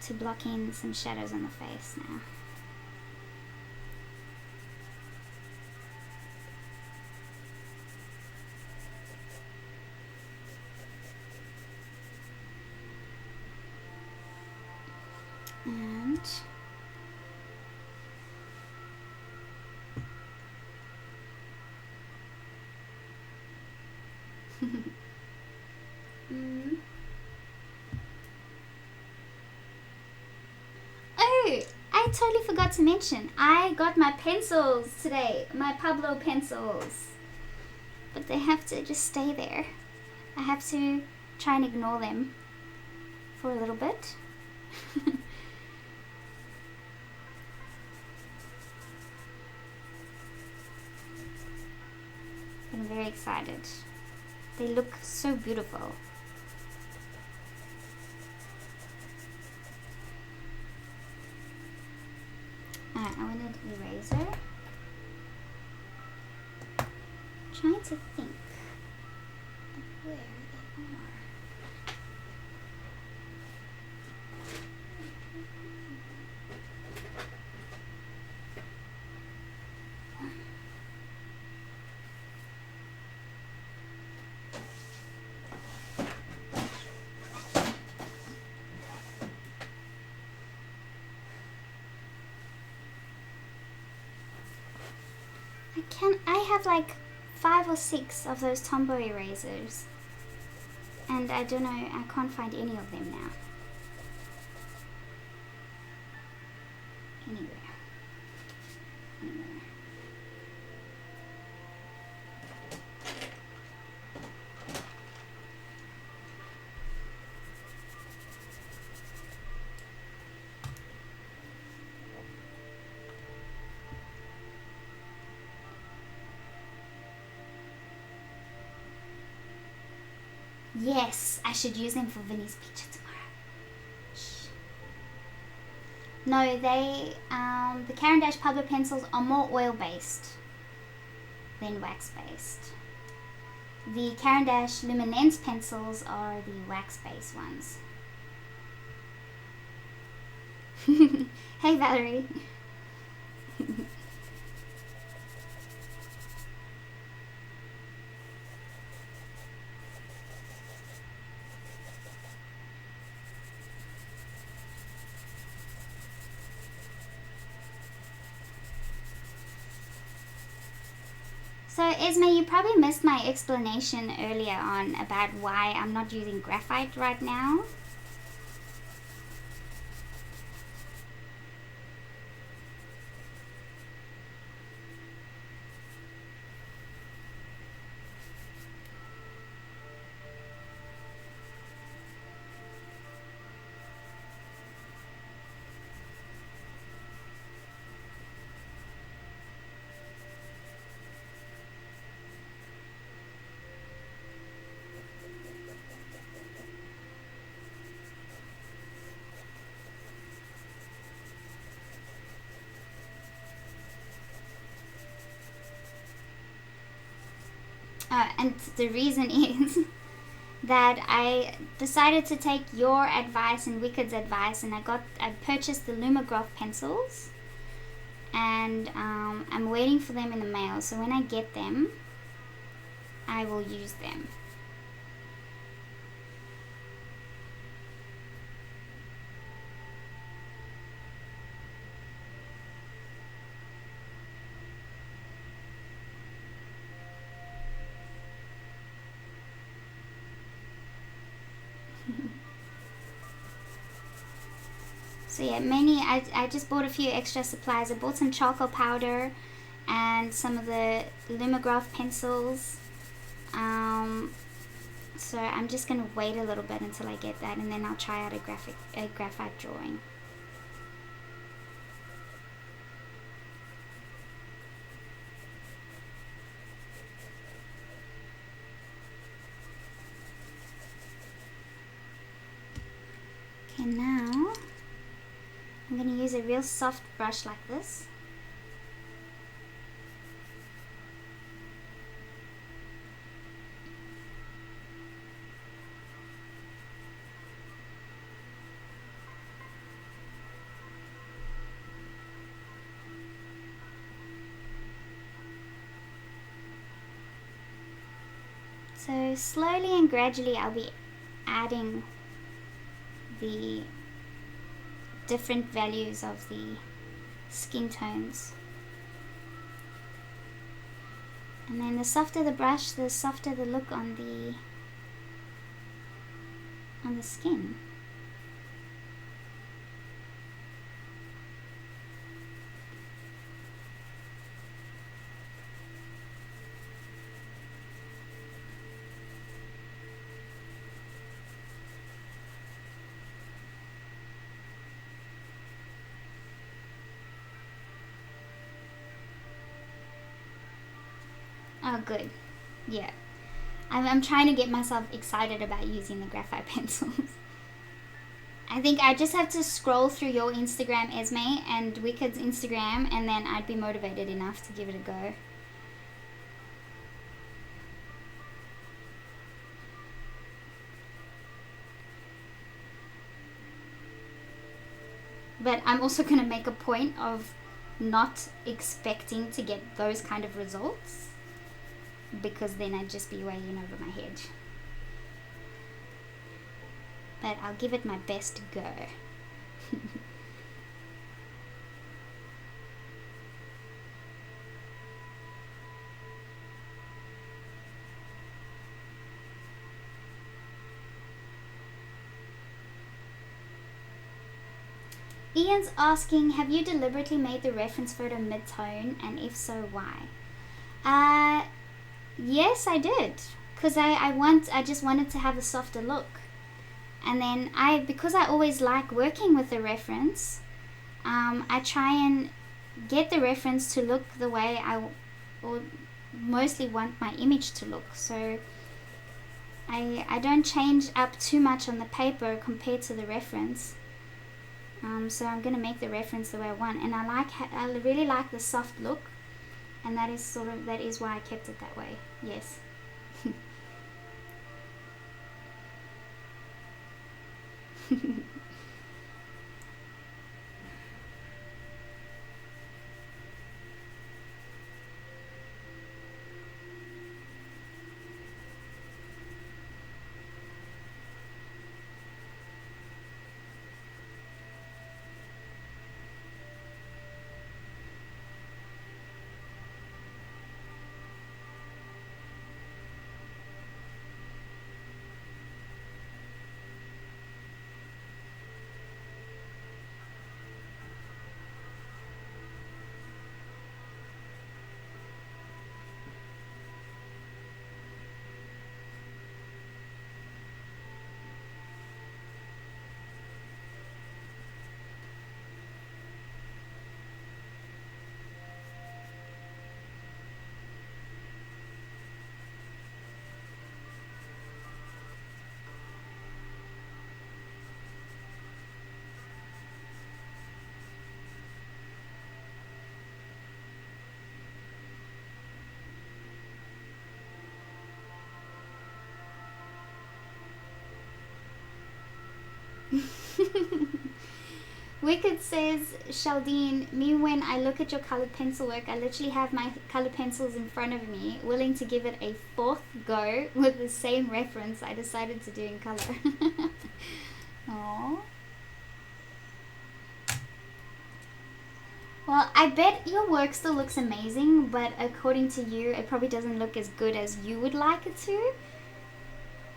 to block in some shadows on the face now. And Oh, I totally forgot to mention, I got my pencils today, my Pablo pencils. But they have to just stay there. I have to try and ignore them for a little bit. I'm very excited. They look so beautiful. Alright, I wanted an eraser. Trying to think of where they are. I have like 5 or 6 of those Tombow erasers, and I don't know, I can't find any of them now. Anywhere. Yes, I should use them for Vinny's picture tomorrow. Shh. No, they, the Caran d'Ache Pablo pencils are more oil-based than wax-based. The Caran d'Ache Luminance pencils are the wax-based ones. Hey, Valerie. So Esme, you probably missed my explanation earlier on about why I'm not using graphite right now. And the reason is that I decided to take your advice and Wicked's advice, and I purchased the Lumograph pencils, and I'm waiting for them in the mail. So when I get them, I will use them. So yeah, mainly I just bought a few extra supplies. I bought some charcoal powder and some of the Lumograph pencils. So I'm just going to wait a little bit until I get that, and then I'll try out a graphite drawing. Okay, now I'm going to use a real soft brush like this. So slowly and gradually I'll be adding the different values of the skin tones. And then the softer the brush, the softer the look on the skin. Oh, good. Yeah. I'm trying to get myself excited about using the graphite pencils. I think I just have to scroll through your Instagram, Esme, and Wicked's Instagram, and then I'd be motivated enough to give it a go. But I'm also going to make a point of not expecting to get those kind of results, because then I'd just be way in over my head. But I'll give it my best go. Ian's asking, have you deliberately made the reference photo mid-tone, and if so, why? Yes, I did, because I just wanted to have a softer look. And then because I always like working with the reference, I try and get the reference to look the way I mostly want my image to look. So I don't change up too much on the paper compared to the reference. So I'm going to make the reference the way I want, and I really like the soft look, and that is why I kept it that way. Yes. Wicked says, Sheldene, me when I look at your colored pencil work, I literally have my colored pencils in front of me, willing to give it a fourth go with the same reference I decided to do in color. Aww. Well, I bet your work still looks amazing, but according to you, it probably doesn't look as good as you would like it to.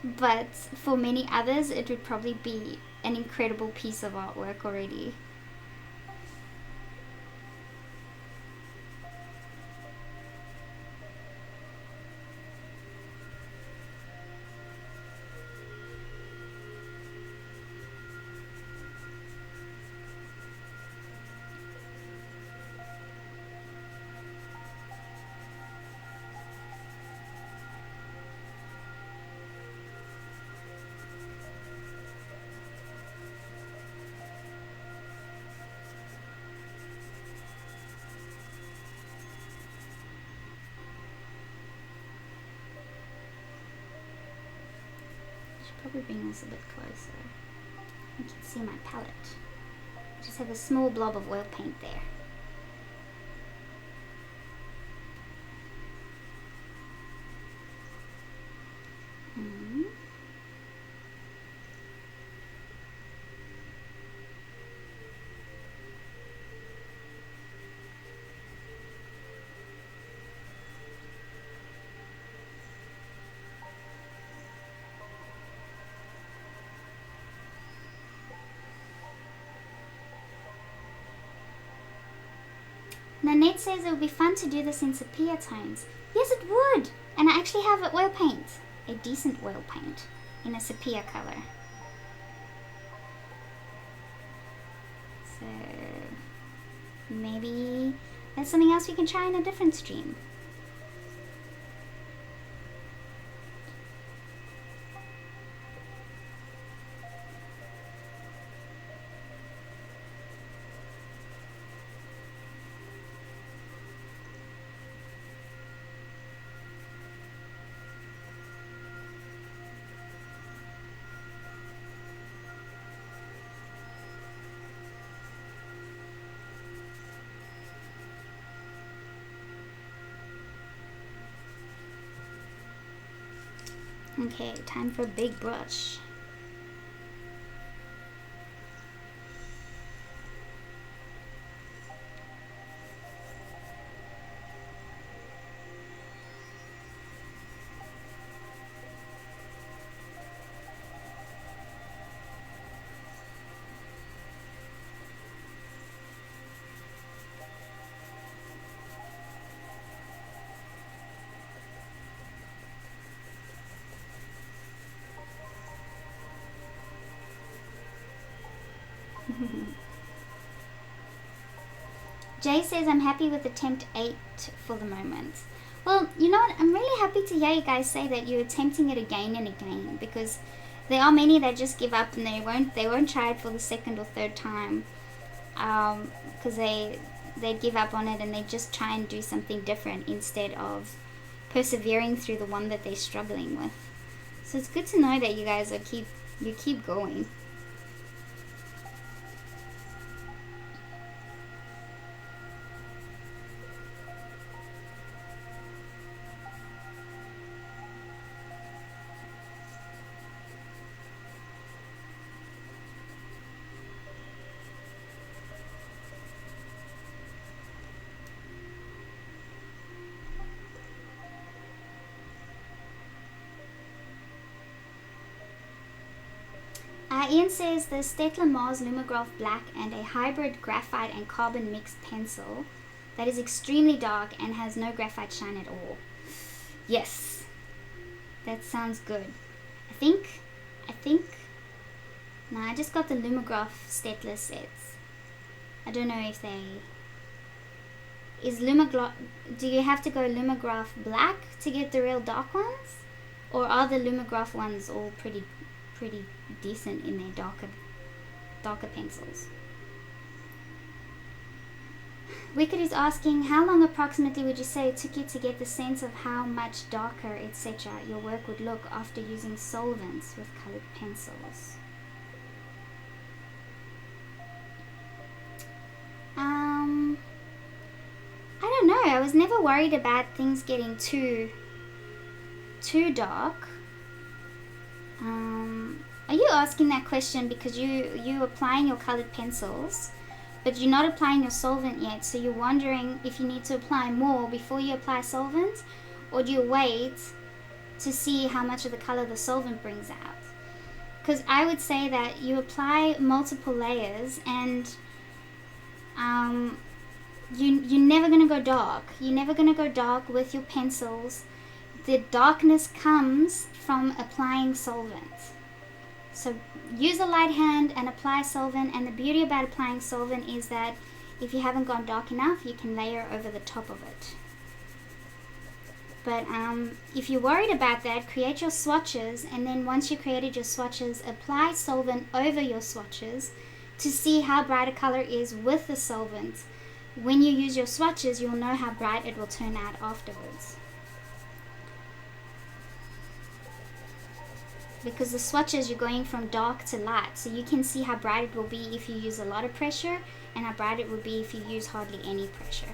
But for many others, it would probably be an incredible piece of artwork already. Probably bring this a bit closer. You can see my palette. I just have a small blob of oil paint there. Nanette says it would be fun to do this in sepia tones. Yes, it would! And I actually have an oil paint. A decent oil paint in a sepia color. So maybe that's something else we can try in a different stream. Okay, time for a big brush. Jay says, I'm happy with attempt 8 for the moment. Well, you know what? I'm really happy to hear you guys say that you're attempting it again and again, because there are many that just give up and they won't try it for the second or third time, because they give up on it and they just try and do something different instead of persevering through the one that they're struggling with. So it's good to know that you guys keep going. Ian says the Staedtler Mars Lumograph Black and a hybrid graphite and carbon mixed pencil that is extremely dark and has no graphite shine at all. Yes, that sounds good. I think, no, I just got the Lumograph Staedtler sets. I don't know if do you have to go Lumograph Black to get the real dark ones? Or are the Lumograph ones all pretty decent in their darker pencils? Wicked is asking, how long approximately would you say it took you to get the sense of how much darker, etc. your work would look after using solvents with colored pencils? I was never worried about things getting too dark. Are you asking that question because you applying your colored pencils, but you're not applying your solvent yet, so you're wondering if you need to apply more before you apply solvent, or do you wait to see how much of the color the solvent brings out? Because I would say that you apply multiple layers, and you're never going to go dark. You're never going to go dark with your pencils. The darkness comes from applying solvent. So use a light hand and apply solvent, and the beauty about applying solvent is that if you haven't gone dark enough, you can layer over the top of it. But if you're worried about that, create your swatches, and then once you created your swatches, apply solvent over your swatches to see how bright a color is with the solvent. When you use your swatches, you'll know how bright it will turn out afterwards. Because the swatches, you're going from dark to light, so you can see how bright it will be if you use a lot of pressure, and how bright it will be if you use hardly any pressure.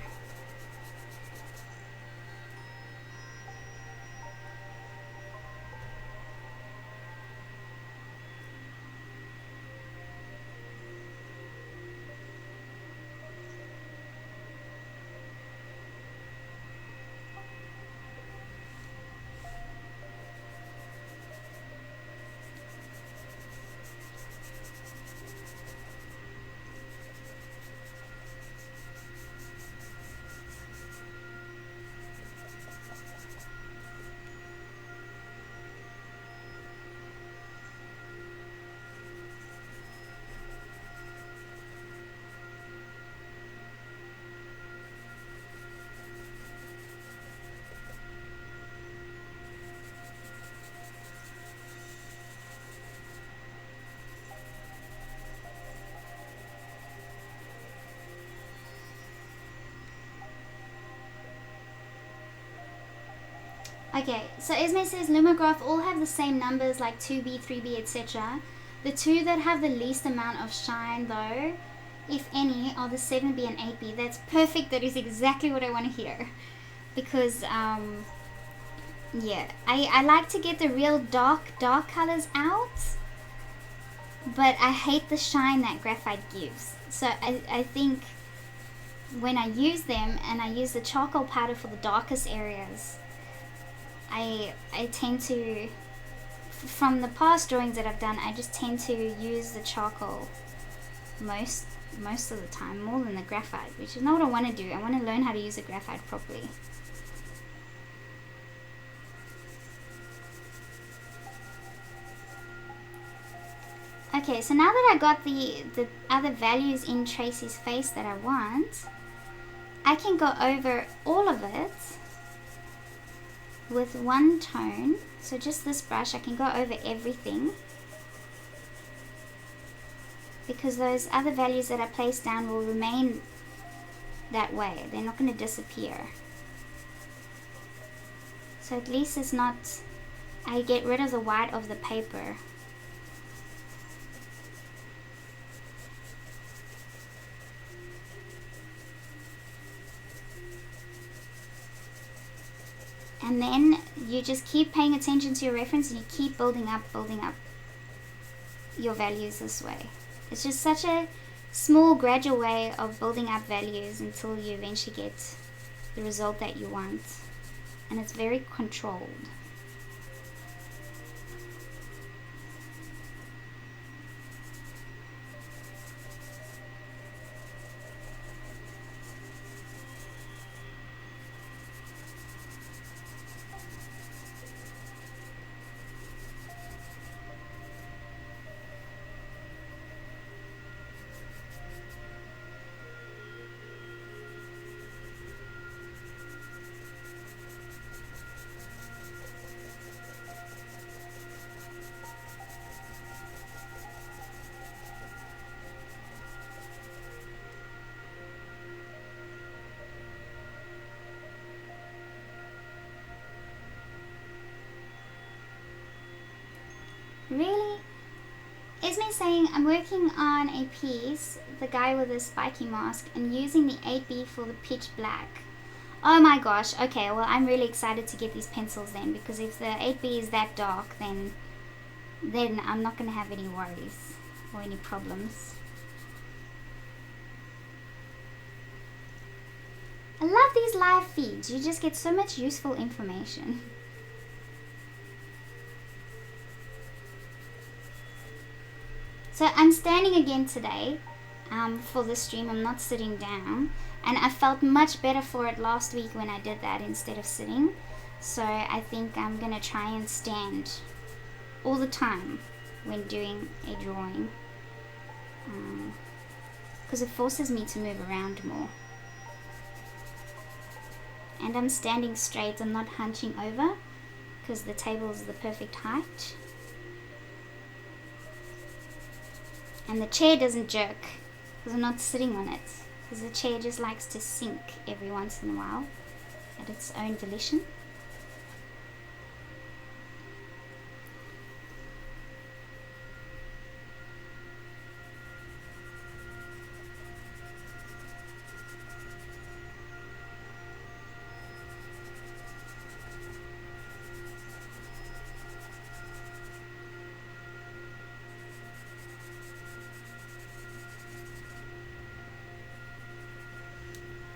Okay, so Esme says Lumograph all have the same numbers like 2B, 3B, etc. The two that have the least amount of shine though, if any, are the 7B and 8B. That's perfect. That is exactly what I want to hear. Because, yeah, I like to get the real dark colors out, but I hate the shine that graphite gives. So I think when I use them and I use the charcoal powder for the darkest areas, I tend to, from the past drawings that I've done, I just tend to use the charcoal most of the time, more than the graphite, which is not what I want to do. I want to learn how to use the graphite properly. Okay, so now that I got the other values in Tracey's face that I want, I can go over all of it with one tone. So just this brush, I can go over everything, because those other values that I placed down will remain that way. They're not going to disappear. So at least it's not, I get rid of the white of the paper. And then you just keep paying attention to your reference, and you keep building up your values this way. It's just such a small, gradual way of building up values until you eventually get the result that you want. And it's very controlled. Really? Esme's saying, I'm working on a piece, the guy with the spiky mask, and using the 8B for the pitch black. Oh my gosh, okay, well I'm really excited to get these pencils then, because if the 8B is that dark, then I'm not going to have any worries or any problems. I love these live feeds. You just get so much useful information. So I'm standing again today for the stream. I'm not sitting down. And I felt much better for it last week when I did that instead of sitting. So I think I'm going to try and stand all the time when doing a drawing. Because it forces me to move around more. And I'm standing straight. I'm not hunching over because the table is the perfect height. And the chair doesn't jerk because I'm not sitting on it. Because the chair just likes to sink every once in a while at its own volition.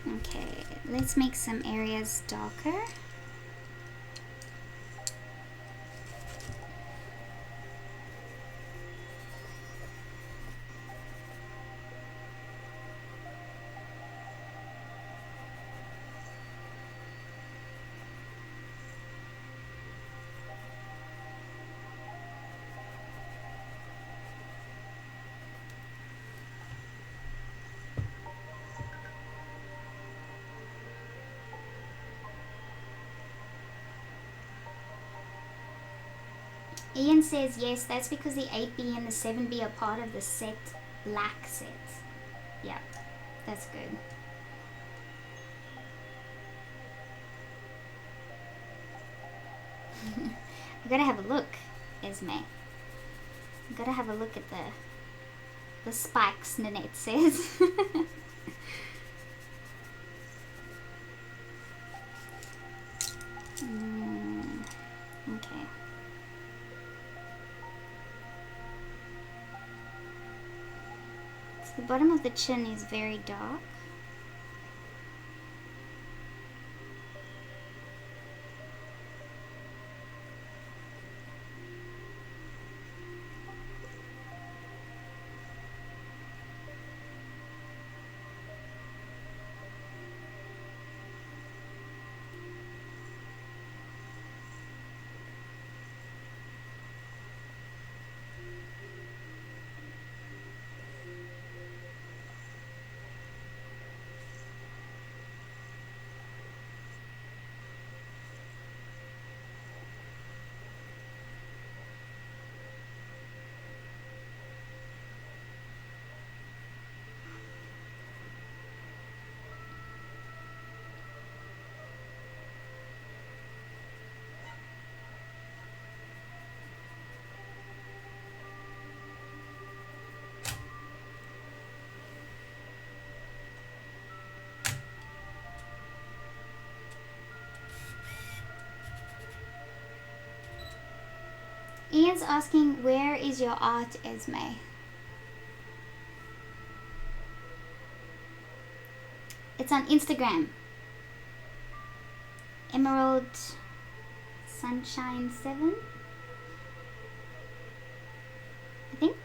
Okay, let's make some areas darker. Ian says yes, that's because the 8B and the 7B are part of the set black set. Yeah, that's good. I gotta have a look, Esme. I gotta have a look at the spikes, Nanette says. Okay. The bottom of the chin is very dark. Ian's asking, where is your art, Esme? It's on Instagram. Emerald Sunshine 7, I think.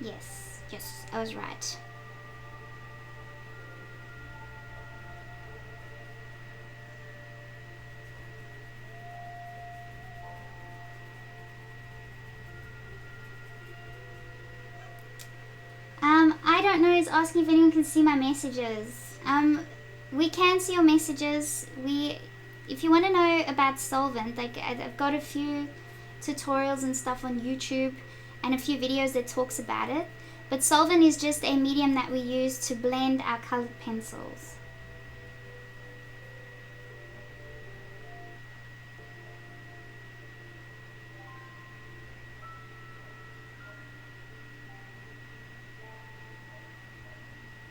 Yes, I was right. I don't know, he's asking if anyone can see my messages. We can see your messages. If you want to know about solvent, like I've got a few tutorials and stuff on YouTube and a few videos that talks about it. But solvent is just a medium that we use to blend our colored pencils.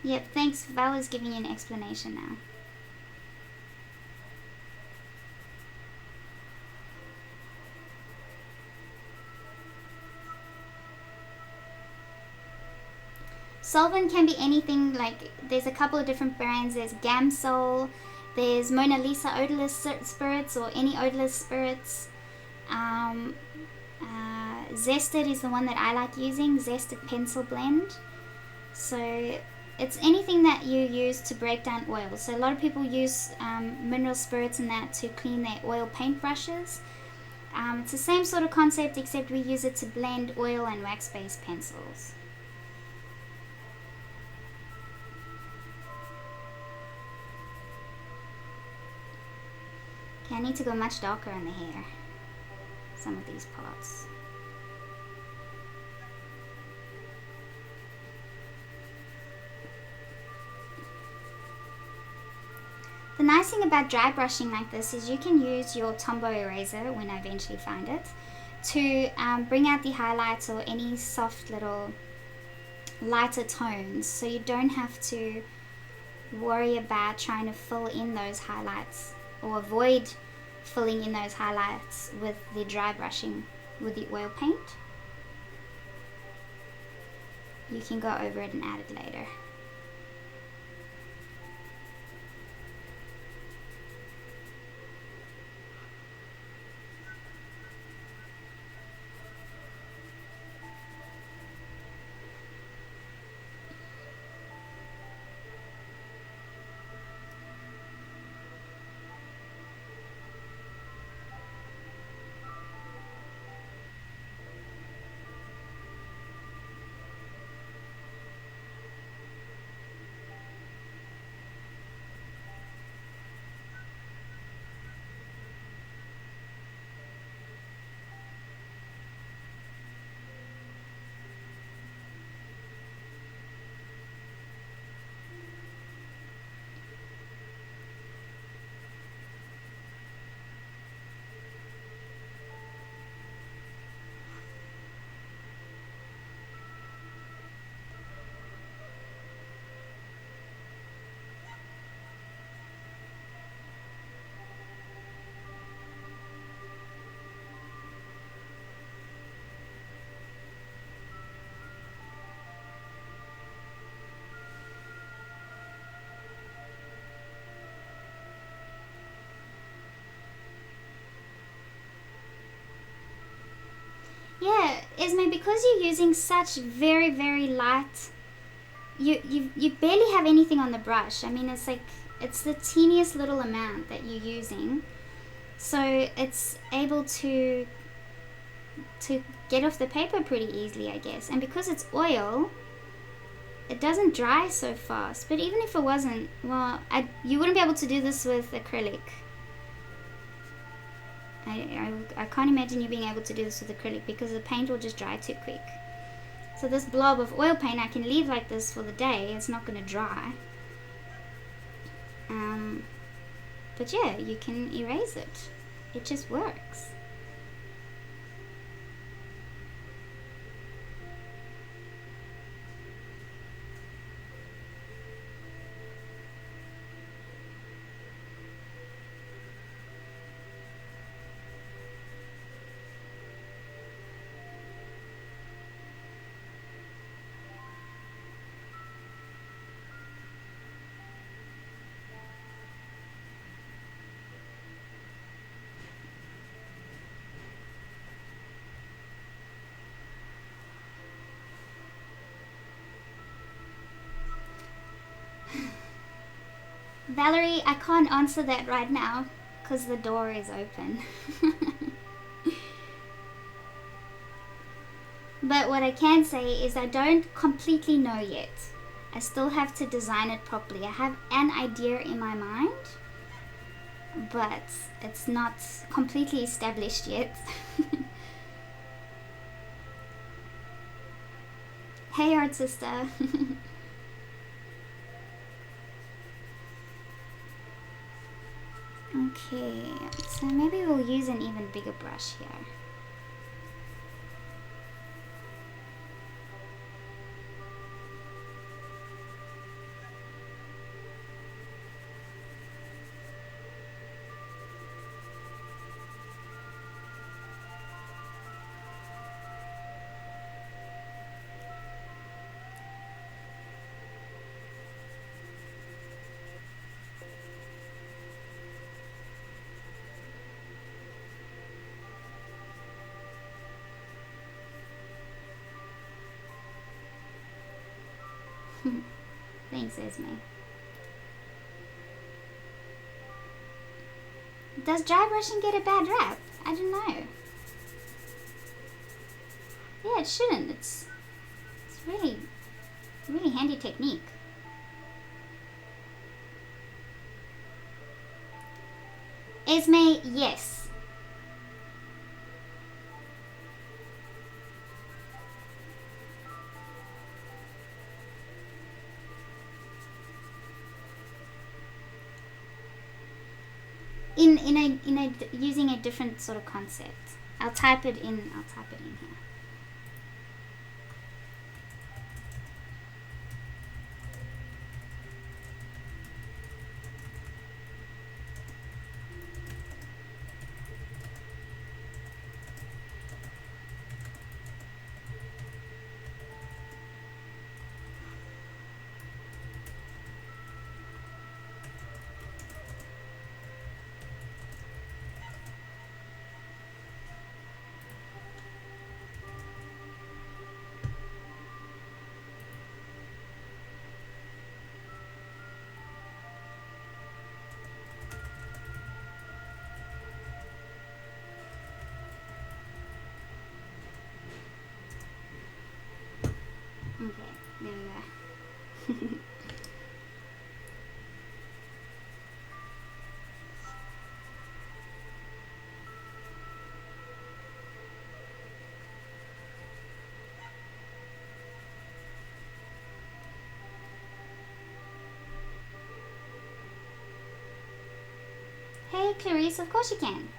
Yep, thanks. Val is giving you an explanation now. Solvent can be anything, like there's a couple of different brands. There's Gamsol, there's Mona Lisa odorless spirits or any odorless spirits. Zested is the one that I like using, Zested Pencil Blend. So it's anything that you use to break down oil. So a lot of people use mineral spirits and that to clean their oil paint brushes. It's the same sort of concept, except we use it to blend oil and wax-based pencils. Okay, I need to go much darker in the hair, some of these parts. The nice thing about dry brushing like this is you can use your Tombow eraser, when I eventually find it, to bring out the highlights or any soft little lighter tones, so you don't have to worry about trying to fill in those highlights or avoid filling in those highlights with the dry brushing with the oil paint. You can go over it and add it later. Yeah, Esme, because you're using such very, very light, you barely have anything on the brush. I mean, it's like, it's the teeniest little amount that you're using. So it's able to get off the paper pretty easily, I guess. And because it's oil, it doesn't dry so fast. But even if it wasn't, well, you wouldn't be able to do this with acrylic. I can't imagine you being able to do this with acrylic because the paint will just dry too quick. So this blob of oil paint I can leave like this for the day. It's not going to dry. But yeah, you can erase it. It just works. Valerie, I can't answer that right now because the door is open. But what I can say is I don't completely know yet. I still have to design it properly. I have an idea in my mind, but it's not completely established yet. Hey, art sister. Okay, so maybe we'll use an even bigger brush here. Thanks, Esme. Does dry brushing get a bad rap? I don't know. Yeah, it shouldn't. It's really, really handy technique. Esme, yes. In a using a different sort of concept. I'll type it in here. Okay, there we go. Hey Clarice, of course you can.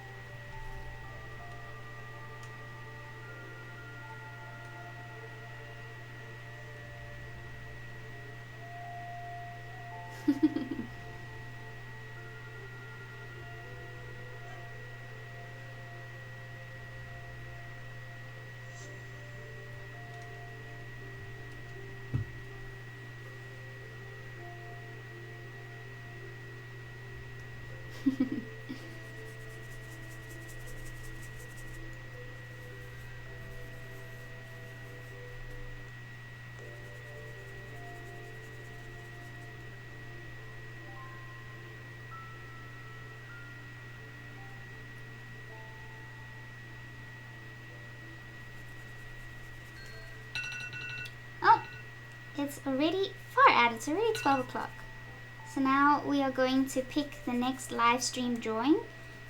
It's already far out. It's already 12 o'clock. So now we are going to pick the next live stream drawing,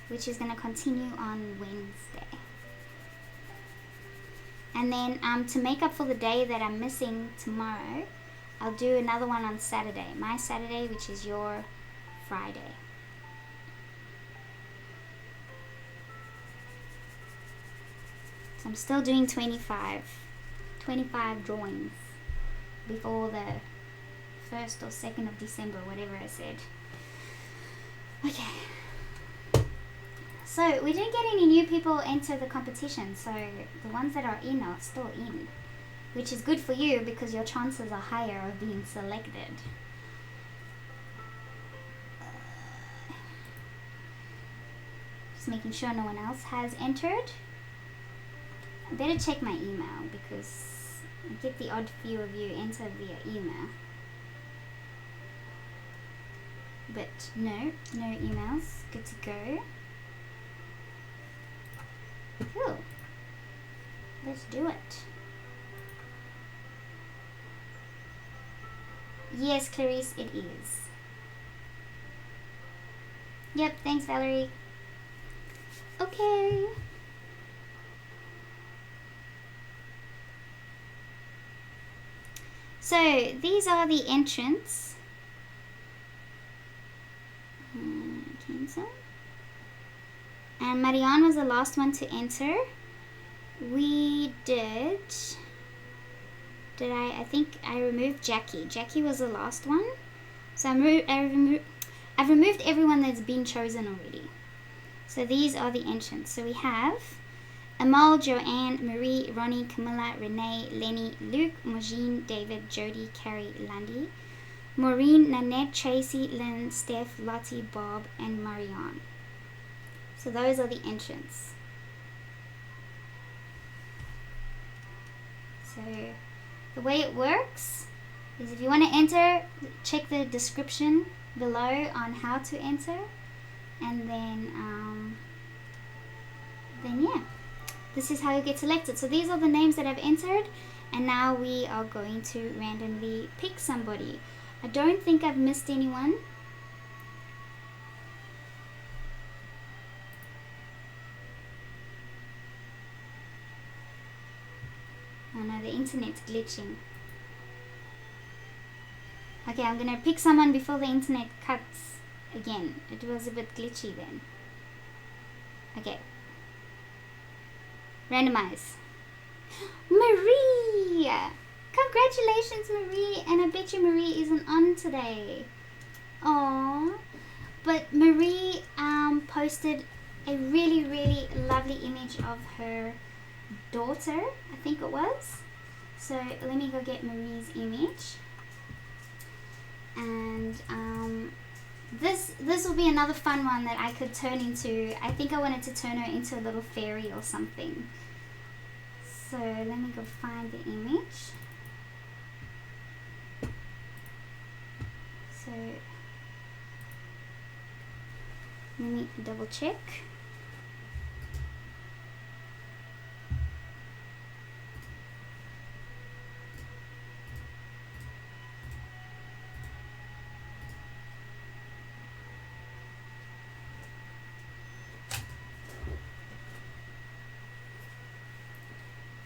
which is going to continue on Wednesday. And then to make up for the day that I'm missing tomorrow, I'll do another one on Saturday. My Saturday, which is your Friday. So I'm still doing 25 drawings before the 1st or 2nd of December, whatever I said. Okay. So we didn't get any new people enter the competition, so the ones that are in are still in, which is good for you because your chances are higher of being selected. Just making sure no one else has entered. I better check my email because I get the odd few of you enter via email. But no emails. Good to go. Cool. Let's do it. Yes, Clarice, it is. Yep, thanks, Valerie. Okay. So these are the entrants. And Marianne was the last one to enter. We did. I think I removed Jackie. Jackie was the last one. So I've removed everyone that's been chosen already. So these are the entrants. So we have Amal, Joanne, Marie, Ronnie, Camilla, Renee, Lenny, Luke, Mojine, David, Jody, Carrie, Landy, Maureen, Nanette, Tracy, Lynn, Steph, Lottie, Bob, and Marianne. So those are the entrants. So the way it works is if you want to enter, check the description below on how to enter, and then yeah, this is how you get selected. So these are the names that I've entered, and now we are going to randomly pick somebody. I don't think I've missed anyone. Oh no, the internet's glitching. Okay, I'm gonna pick someone before the internet cuts again. It was a bit glitchy then. Okay. Randomize. Marie! Congratulations, Marie! And I bet you Marie isn't on today. Aww. But Marie posted a really, really lovely image of her daughter, I think it was. So let me go get Marie's image. And this will be another fun one that I could turn into. I think I wanted to turn her into a little fairy or something. So let me go find the image. So let me double check.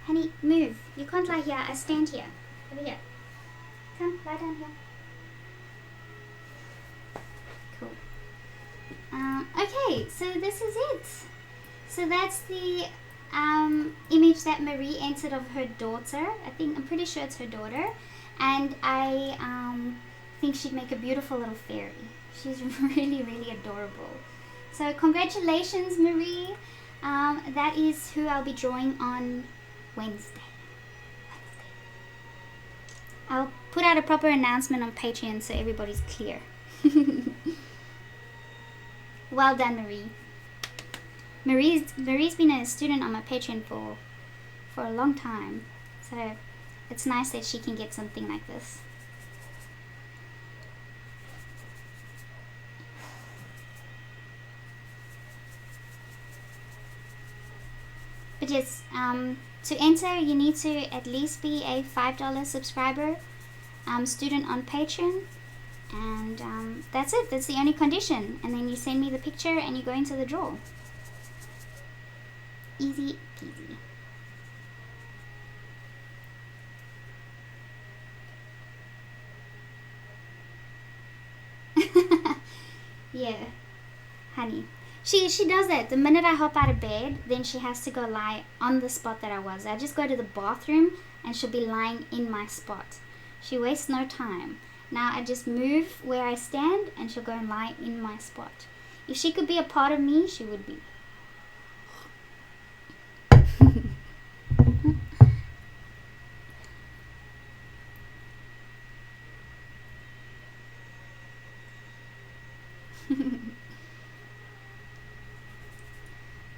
Honey, move. You can't lie here. I stand here. Over here. Come, lie down here. Cool. Okay, so this is it. So that's the image that Marie entered of her daughter. I'm pretty sure it's her daughter. And I think she'd make a beautiful little fairy. She's really, really adorable. So congratulations, Marie. That is who I'll be drawing on Wednesday. I'll put out a proper announcement on Patreon so everybody's clear. Well done, Marie. Marie's been a student on my Patreon for a long time, so it's nice that she can get something like this. But yes, to enter, you need to at least be a $5 subscriber, student on Patreon, and that's it. That's the only condition. And then you send me the picture and you go into the draw. Easy peasy. Yeah, honey. She does that. The minute I hop out of bed, then she has to go lie on the spot that I was. I just go to the bathroom and she'll be lying in my spot. She wastes no time. Now I just move where I stand and she'll go and lie in my spot. If she could be a part of me, she would be.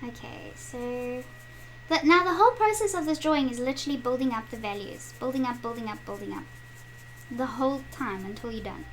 Okay, so now the whole process of this drawing is literally building up the values. Building up, building up, building up. The whole time until you're done.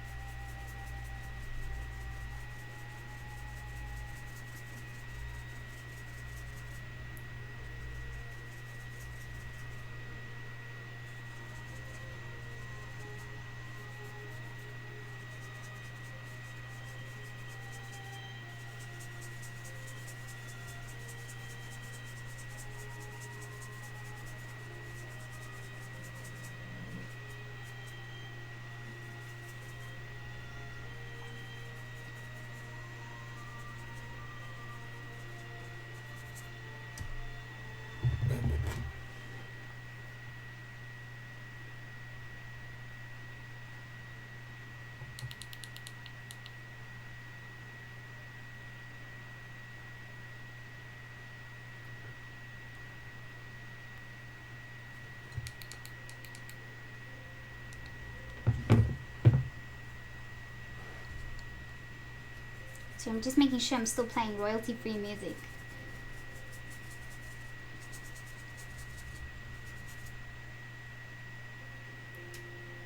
So I'm just making sure I'm still playing royalty-free music.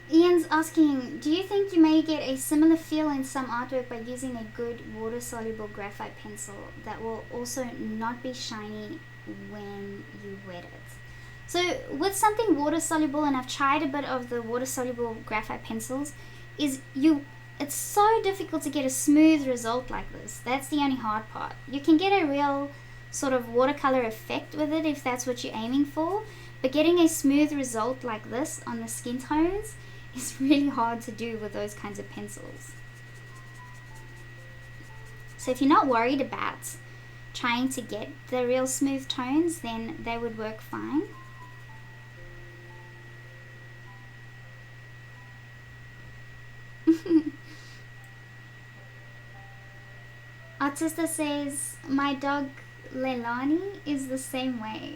Ian's asking, do you think you may get a similar feel in some artwork by using a good water-soluble graphite pencil that will also not be shiny when you wet it? So with something water-soluble, and I've tried a bit of the water-soluble graphite pencils, it's so difficult to get a smooth result like this. That's the only hard part. You can get a real sort of watercolor effect with it if that's what you're aiming for, but getting a smooth result like this on the skin tones is really hard to do with those kinds of pencils. So if you're not worried about trying to get the real smooth tones, then they would work fine. Artista says, my dog Leilani is the same way.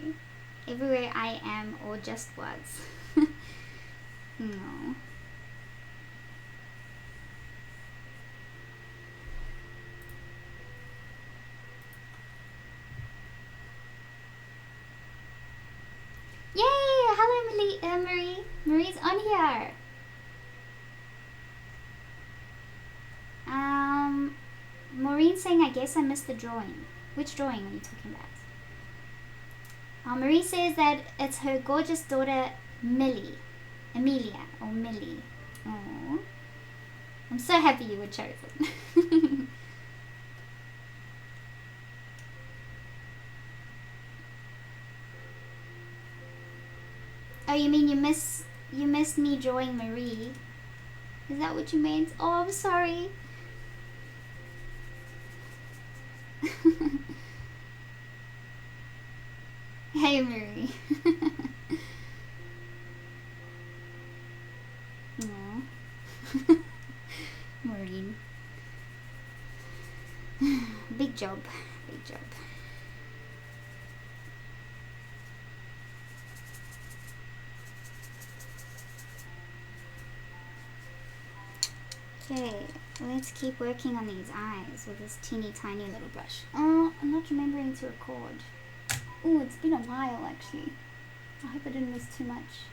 Everywhere I am or just was. No. Yay! Hello, Marie. Marie's on here. Maureen's saying, I guess I missed the drawing. Which drawing are you talking about? Marie says that it's her gorgeous daughter, Amelia, or Millie. Aww. I'm so happy you were chosen. Oh, you mean you missed me drawing Marie? Is that what you meant? Oh, I'm sorry. Hey, Marie. Aww. Maureen. Big job. Big job. Okay, let's keep working on these eyes with this teeny tiny little brush. Oh, I'm not remembering to record. Oh, it's been a while actually. I hope I didn't miss too much.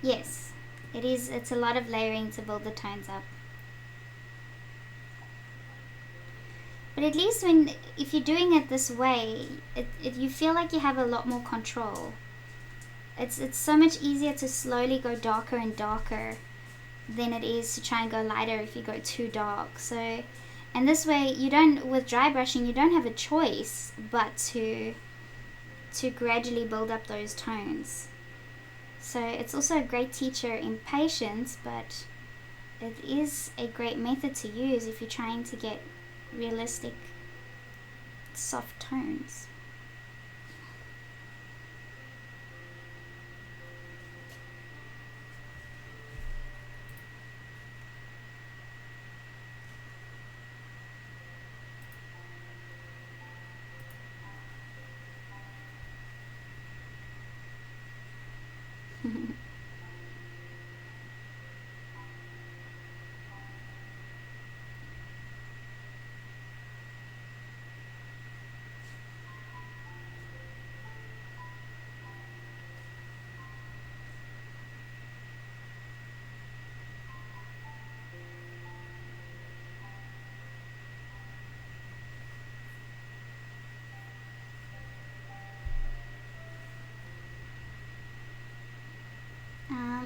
Yes, it is. It's a lot of layering to build the tones up. But at least if you're doing it this way, you feel like you have a lot more control. It's so much easier to slowly go darker and darker than it is to try and go lighter if you go too dark. So, and this way with dry brushing, you don't have a choice but to gradually build up those tones. So it's also a great teacher in patience, but it is a great method to use if you're trying to get realistic soft tones.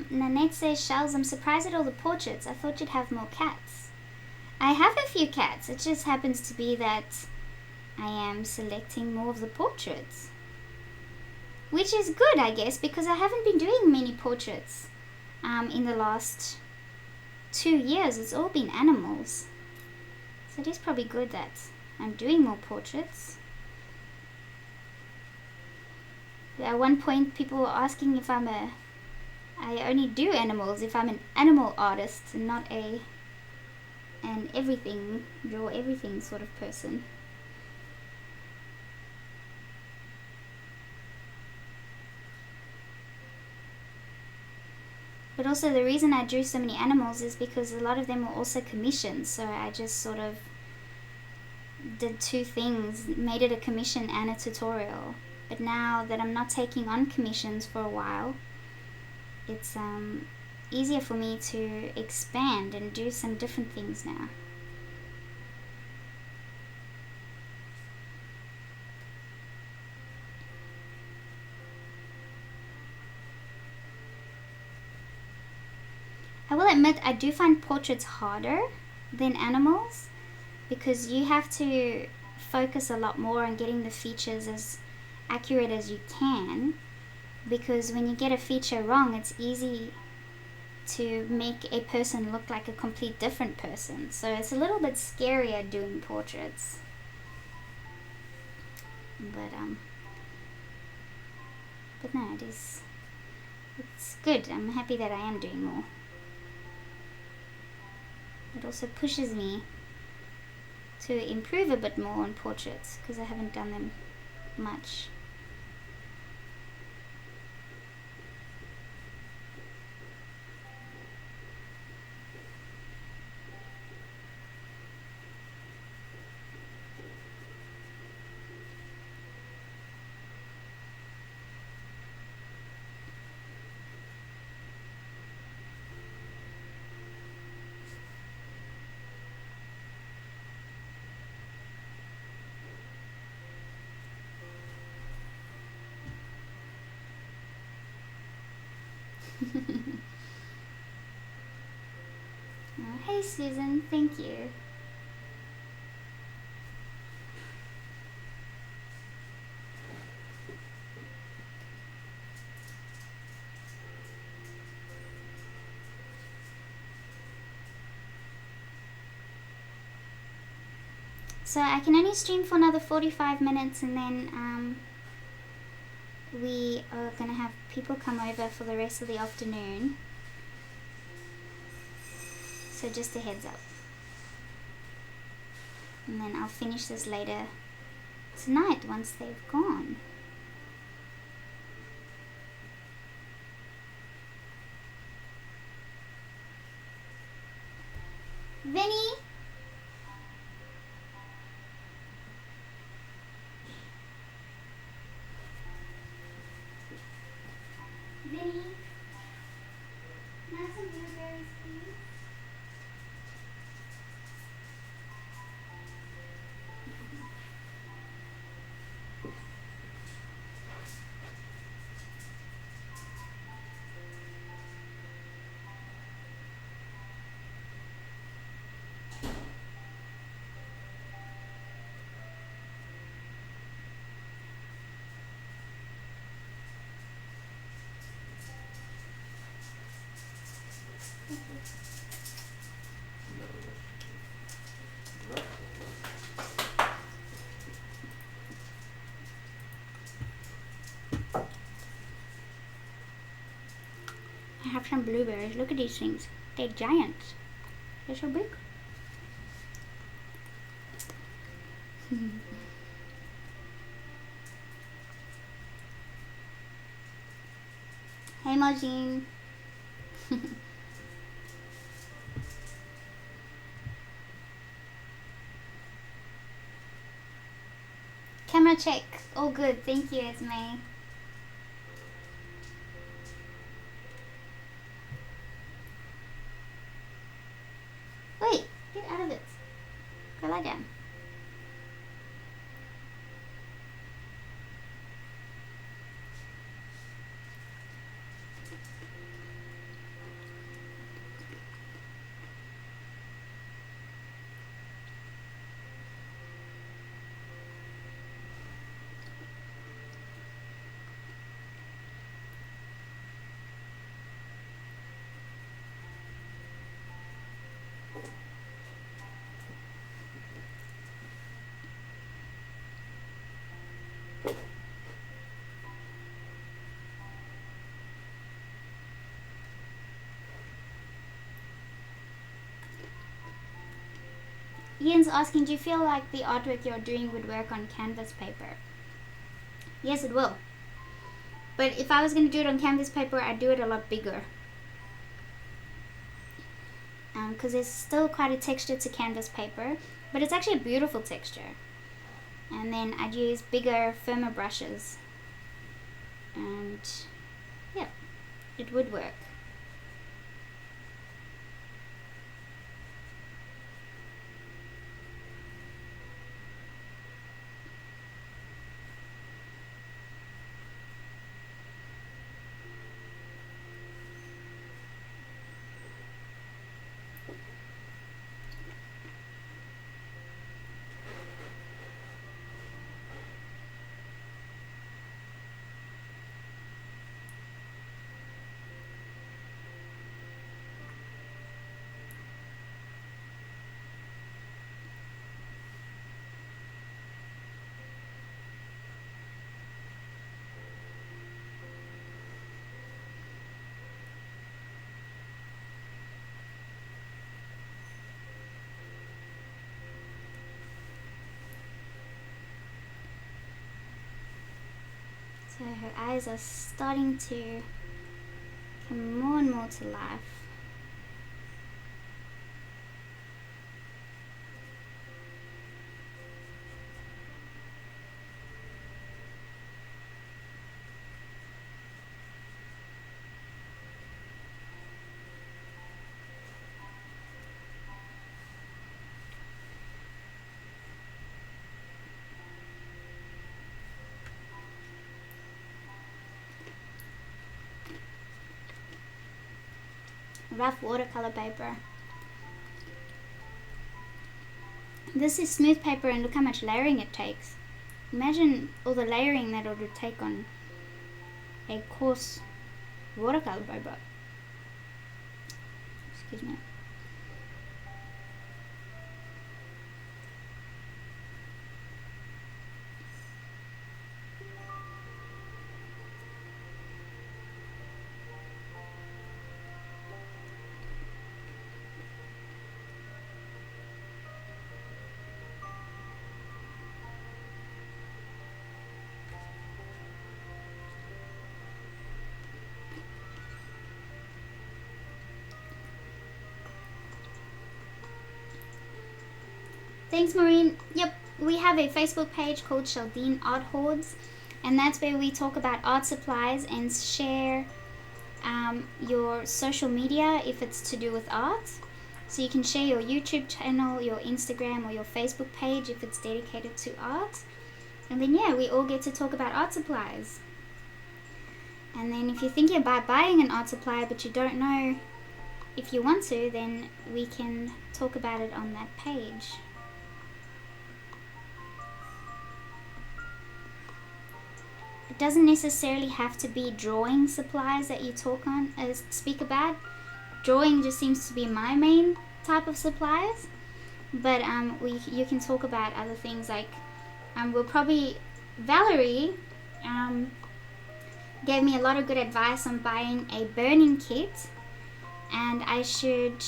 Nanette says, Shells, I'm surprised at all the portraits. I thought you'd have more cats. I have a few cats. It just happens to be that I am selecting more of the portraits. Which is good, I guess, because I haven't been doing many portraits in the last 2 years. It's all been animals. So it is probably good that I'm doing more portraits. At one point, people were asking if I only do animals, if I'm an animal artist and not an everything, draw everything sort of person. But also the reason I drew so many animals is because a lot of them were also commissioned, so I just sort of did two things, made it a commission and a tutorial. But now that I'm not taking on commissions for a while, it's easier for me to expand and do some different things now. I will admit I do find portraits harder than animals because you have to focus a lot more on getting the features as accurate as you can, because when you get a feature wrong, it's easy to make a person look like a complete different person. So it's a little bit scarier doing portraits. But no, it's good. I'm happy that I am doing more. It also pushes me to improve a bit more on portraits because I haven't done them much. Oh, hey Susan, thank you. So I can only stream for another 45 minutes and then we are going to have people come over for the rest of the afternoon. So just a heads up. And then I'll finish this later tonight once they've gone. Vinny? Vinny? Can I have some blueberries, please? I have some blueberries. Look at these things. They're giant. They're so big. Hey Majin. Camera check. All good. Thank you, Esme. Wait, get out of it. Go lie down. Ian's asking, do you feel like the artwork you're doing would work on canvas paper? Yes, it will. But if I was going to do it on canvas paper, I'd do it a lot bigger. Because there's still quite a texture to canvas paper, but it's actually a beautiful texture. And then I'd use bigger, firmer brushes. And yeah, it would work. So her eyes are starting to come more and more to life. Rough watercolor paper. This is smooth paper, and look how much layering it takes. Imagine all the layering that it would take on a coarse watercolor paper. Excuse me. Thanks, Maureen. Yep, we have a Facebook page called Sheldene Art Hoards, and that's where we talk about art supplies and share your social media if it's to do with art. So you can share your YouTube channel, your Instagram, or your Facebook page if it's dedicated to art. And then yeah, we all get to talk about art supplies. And then if you're thinking about buying an art supply but you don't know if you want to, then we can talk about it on that page. It doesn't necessarily have to be drawing supplies that you speak about. Drawing just seems to be my main type of supplies, but you can talk about other things like Valerie gave me a lot of good advice on buying a burning kit, and I should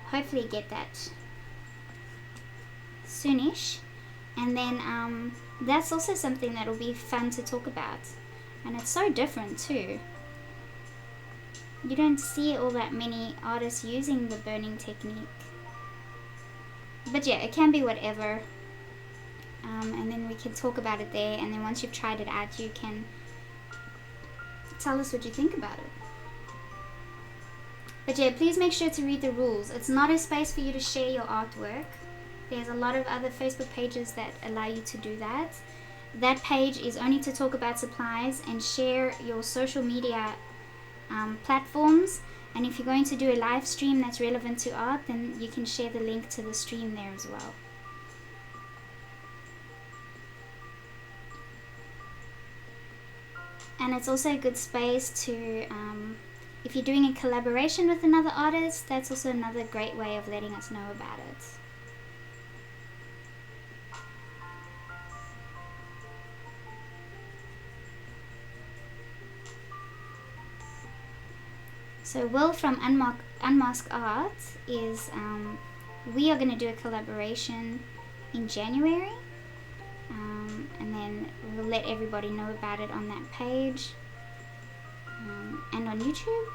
hopefully get that soonish. And then that's also something that will be fun to talk about, and it's so different too. You don't see all that many artists using the burning technique, but yeah, it can be whatever. And then we can talk about it there, and then once you've tried it out, you can tell us what you think about it. But yeah, please make sure to read the rules. It's not a space for you to share your artwork. There's a lot of other Facebook pages that allow you to do that. That page is only to talk about supplies and share your social media platforms. And if you're going to do a live stream that's relevant to art, then you can share the link to the stream there as well. And it's also a good space to, if you're doing a collaboration with another artist, that's also another great way of letting us know about it. So Will from Unmask Art is we are going to do a collaboration in January, and then we'll let everybody know about it on that page, and on YouTube.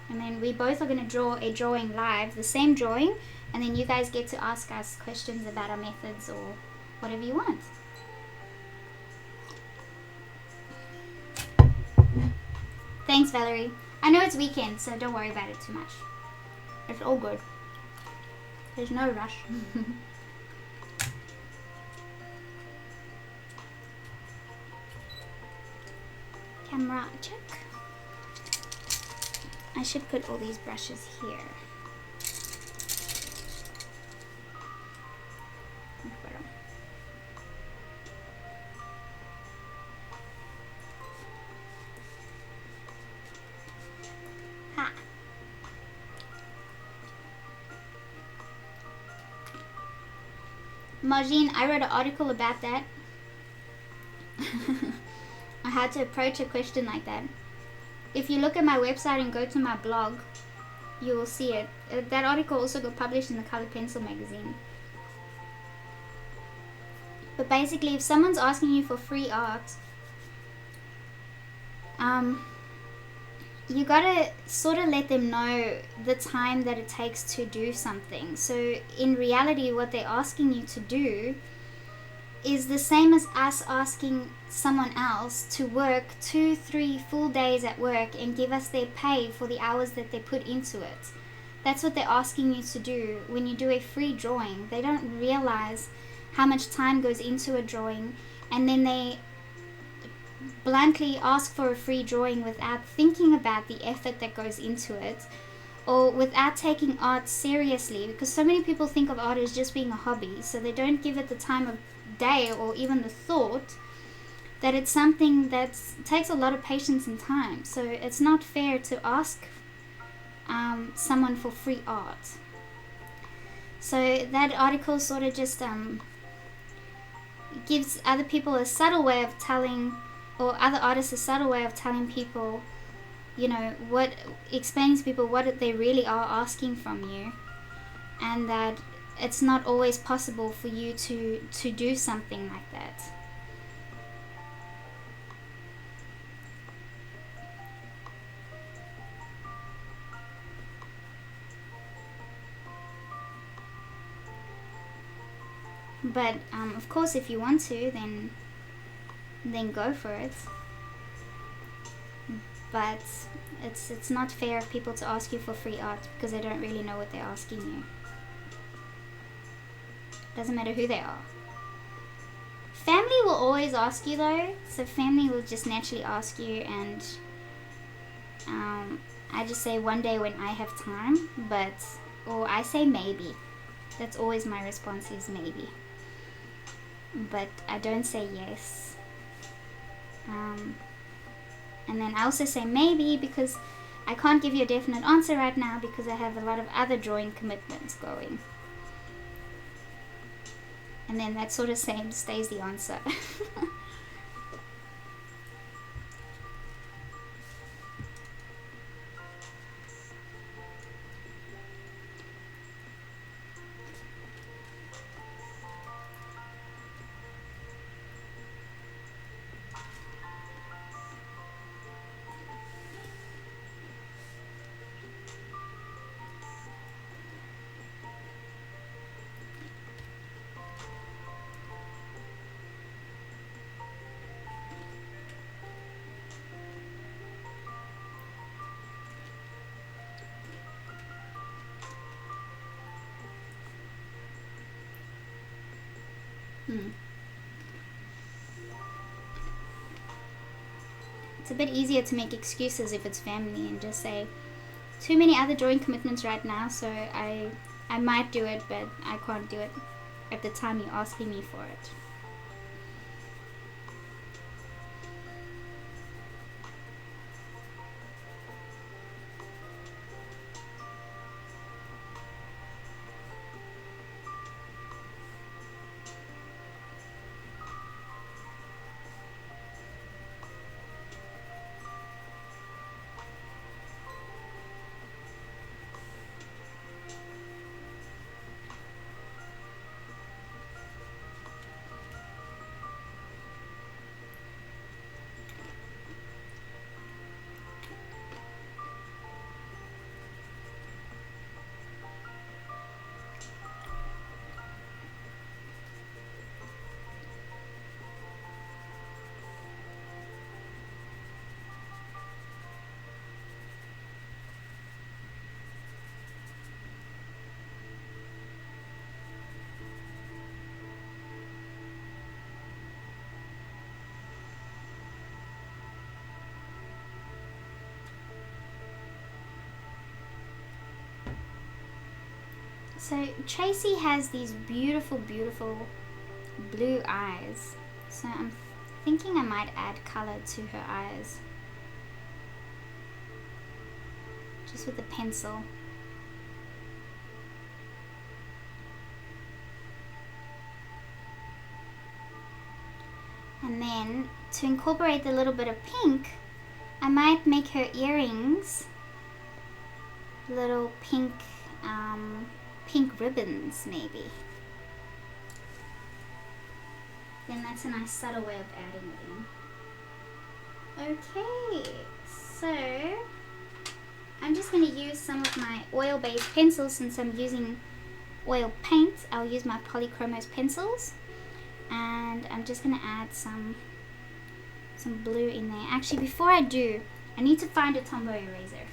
And then we both are going to draw a drawing live, the same drawing, and then you guys get to ask us questions about our methods or whatever you want. Thanks, Valerie. I know it's weekend, so don't worry about it too much. It's all good. There's no rush. Camera check. I should put all these brushes here. Ha. Majin, I wrote an article about that. I had to approach a question like that. If you look at my website and go to my blog, you will see it. That article also got published in the Colored Pencil magazine. But basically, if someone's asking you for free art, you gotta sort of let them know the time that it takes to do something. So in reality, what they're asking you to do is the same as us asking someone else to work 2-3 full days at work and give us their pay for the hours that they put into it. That's what they're asking you to do when you do a free drawing. They don't realize how much time goes into a drawing, and then they bluntly ask for a free drawing without thinking about the effort that goes into it, or without taking art seriously, because so many people think of art as just being a hobby, so they don't give it the time of day or even the thought that it's something that takes a lot of patience and time. So it's not fair to ask someone for free art. So that article sort of just gives other people a subtle way of telling, or other artists a subtle way of telling people, you know, what, explaining to people what they really are asking from you, and that it's not always possible for you to do something like that. But of course, if you want to, then go for it. But it's not fair of people to ask you for free art because they don't really know what they're asking you. Doesn't matter who they are. Family will always ask you though, so family will just naturally ask you, and I just say one day when I have time, or I say maybe. That's always my response, is maybe. But I don't say yes. And then I also say maybe because I can't give you a definite answer right now because I have a lot of other drawing commitments going. And then that sort of same stays the answer. It's a bit easier to make excuses if it's family and just say, too many other drawing commitments right now, so I might do it, but I can't do it at the time you're asking me for it. So Tracey has these beautiful, beautiful blue eyes. So I'm thinking I might add color to her eyes. Just with a pencil. And then to incorporate a little bit of pink, I might make her earrings little pink pink ribbons maybe. Then that's a nice subtle way of adding it in. Okay, so I'm just going to use some of my oil-based pencils. Since I'm using oil paint, I'll use my Polychromos pencils. And I'm just going to add some blue in there. Actually, before I do, I need to find a Tombow eraser.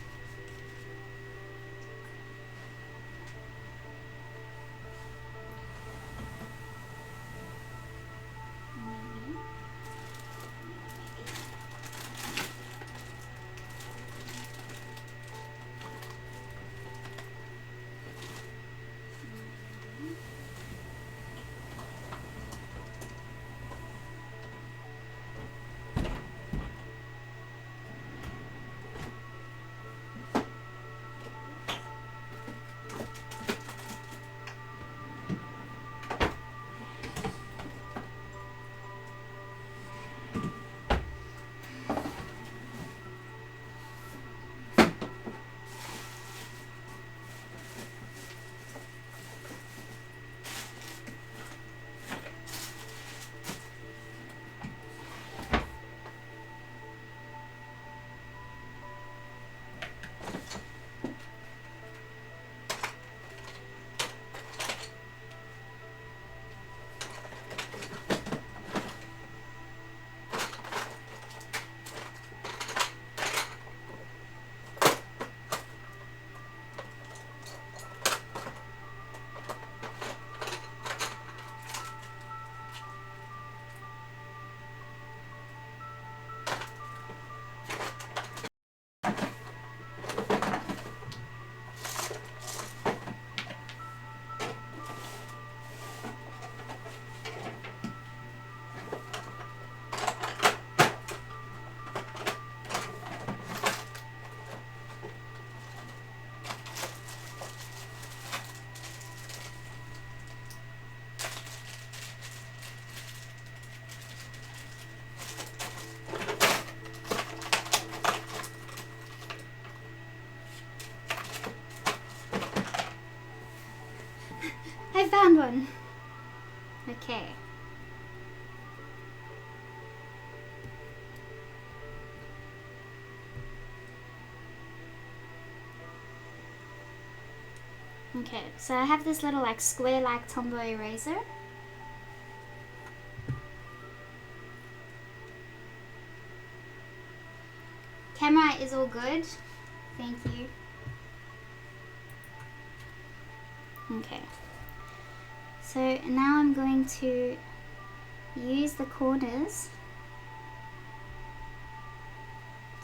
I found one. Okay. Okay, so I have this little like square-like Tombow eraser. Camera is all good. Thank you. Okay. So now I'm going to use the corners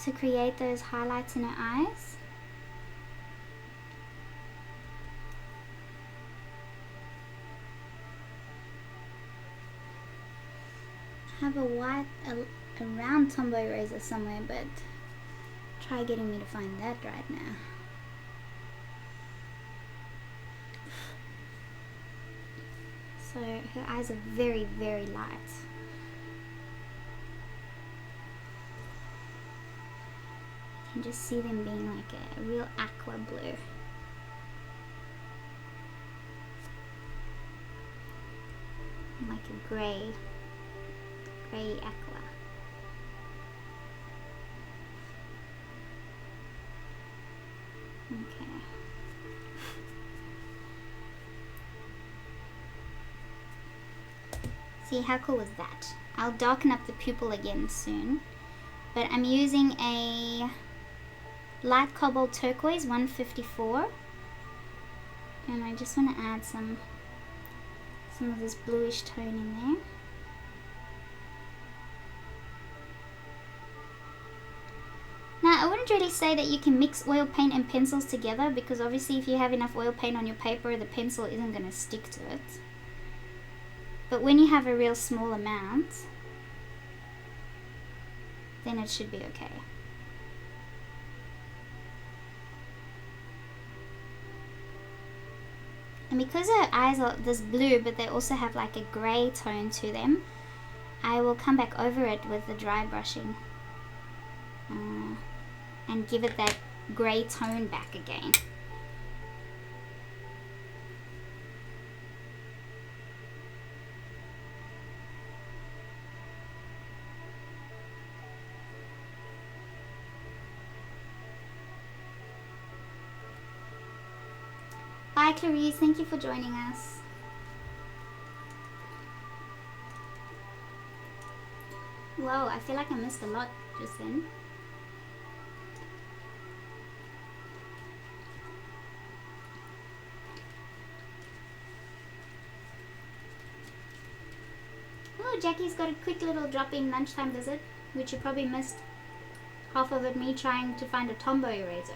to create those highlights in her eyes. I have a round Tombow eraser somewhere, but try getting me to find that right now. So her eyes are very, very light. You can just see them being like a real aqua blue. Like a grey aqua. Okay. See, how cool is that? I'll darken up the pupil again soon, but I'm using a light cobalt turquoise 154, and I just want to add some of this bluish tone in there. Now, I wouldn't can't really say that you can mix oil paint and pencils together, because obviously if you have enough oil paint on your paper, the pencil isn't going to stick to it. But when you have a real small amount, then it should be okay. And because her eyes are this blue, but they also have like a grey tone to them, I will come back over it with the dry brushing and give it that grey tone back again. Bye Clarice, thank you for joining us. Whoa, I feel like I missed a lot just then. Oh, Jackie's got a quick little drop-in lunchtime visit, which you probably missed half of it me trying to find a Tombow eraser.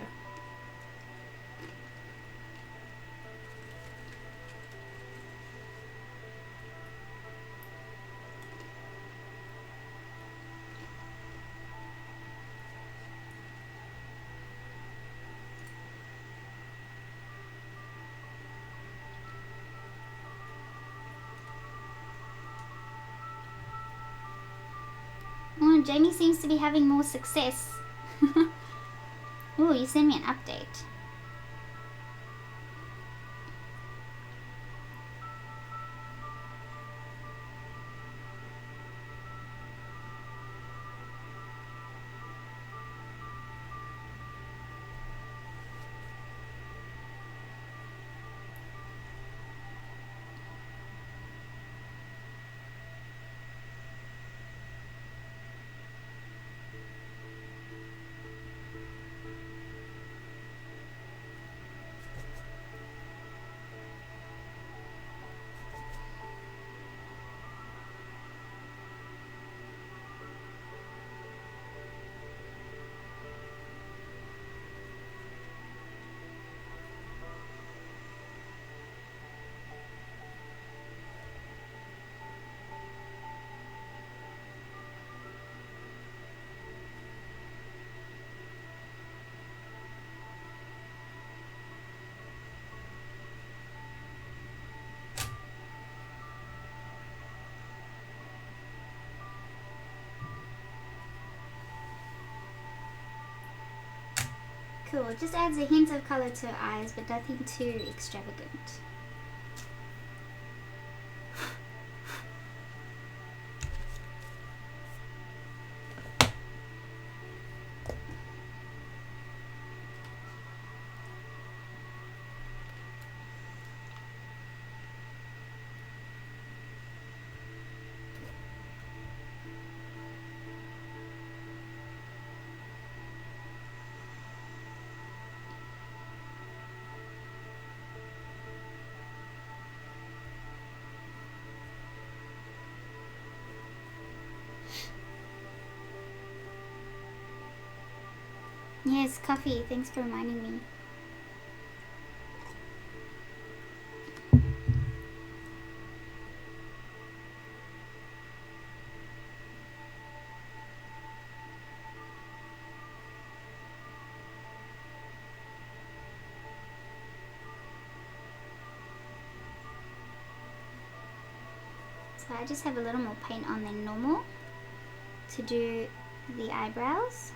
Oh, Jamie seems to be having more success. Oh, you sent me an update. Cool, it just adds a hint of color to her eyes, but nothing too extravagant. Yes, coffee. Thanks for reminding me. So I just have a little more paint on than normal to do the eyebrows.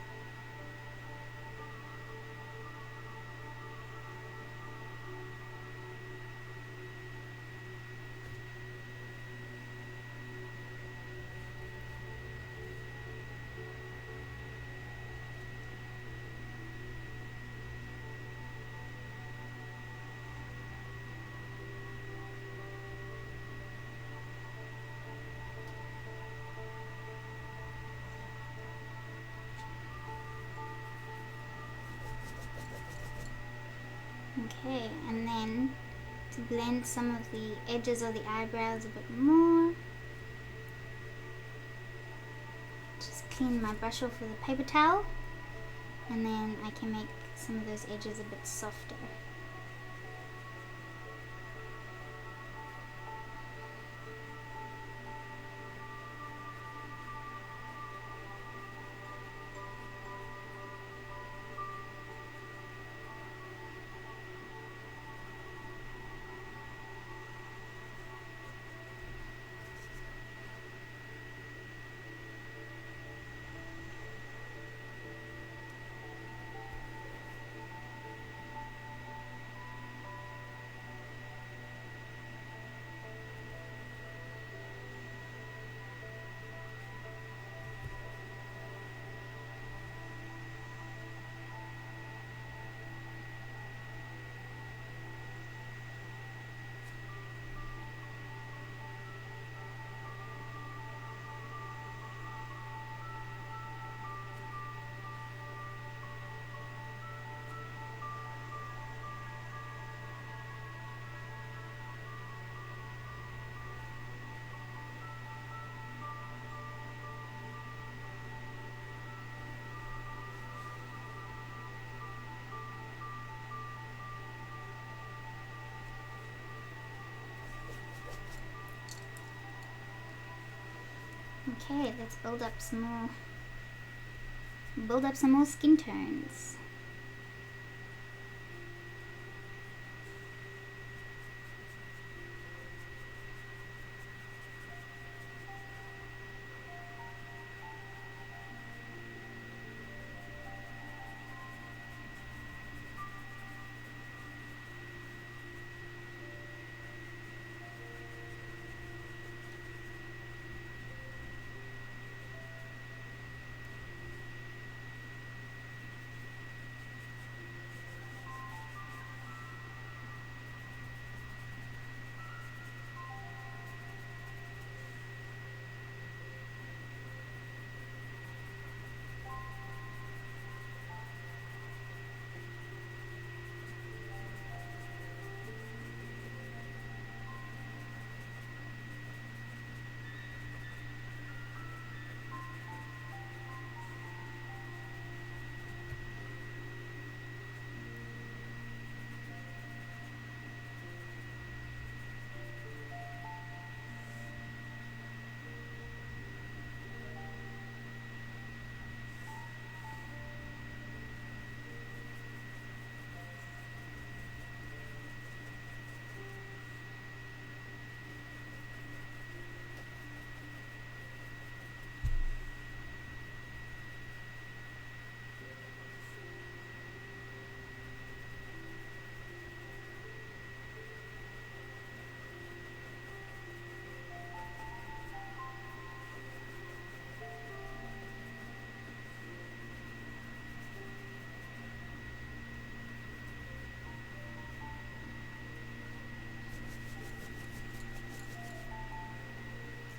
Okay, and then to blend some of the edges of the eyebrows a bit more, just clean my brush off with a paper towel And then I can make some of those edges a bit softer. Okay, let's build up some more skin tones.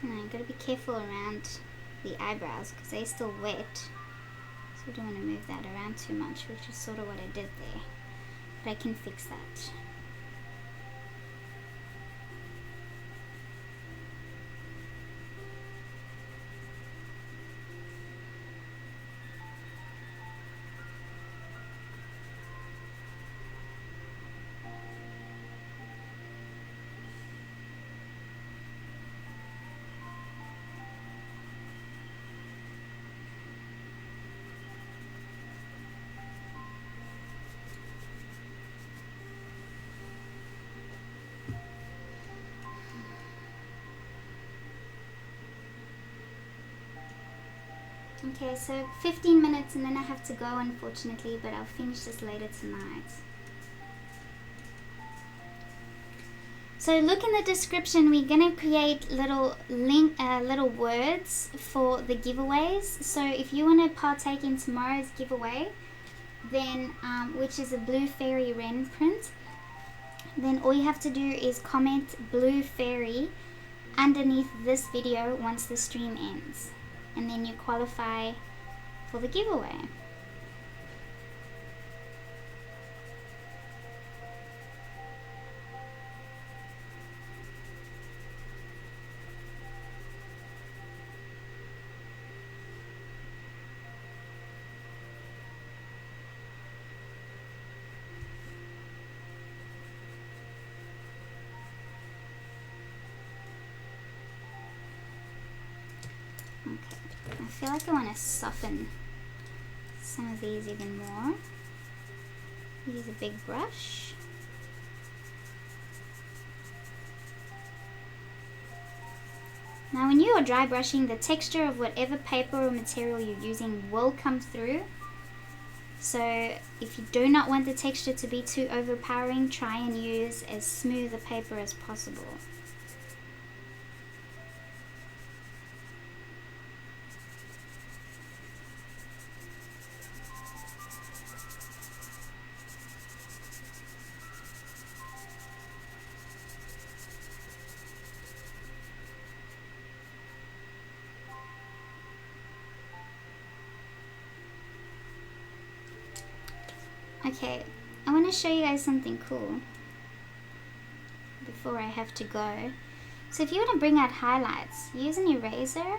And I gotta be careful around the eyebrows because they're still wet. So I don't want to move that around too much, which is sort of what I did there. But I can fix that. Okay, so 15 minutes and then I have to go, unfortunately, but I'll finish this later tonight. So look in the description. We're gonna create little words for the giveaways. So if you want to partake in tomorrow's giveaway, then which is a blue fairy Ren print, then all you have to do is comment blue fairy underneath this video once the stream ends, and then you qualify for the giveaway. feel like I want to soften some of these even more. Use a big brush. Now when you are dry brushing, the texture of whatever paper or material you're using will come through. So if you do not want the texture to be too overpowering, try and use as smooth a paper as possible. Okay, I want to show you guys something cool before I have to go. So if you want to bring out highlights, use an eraser.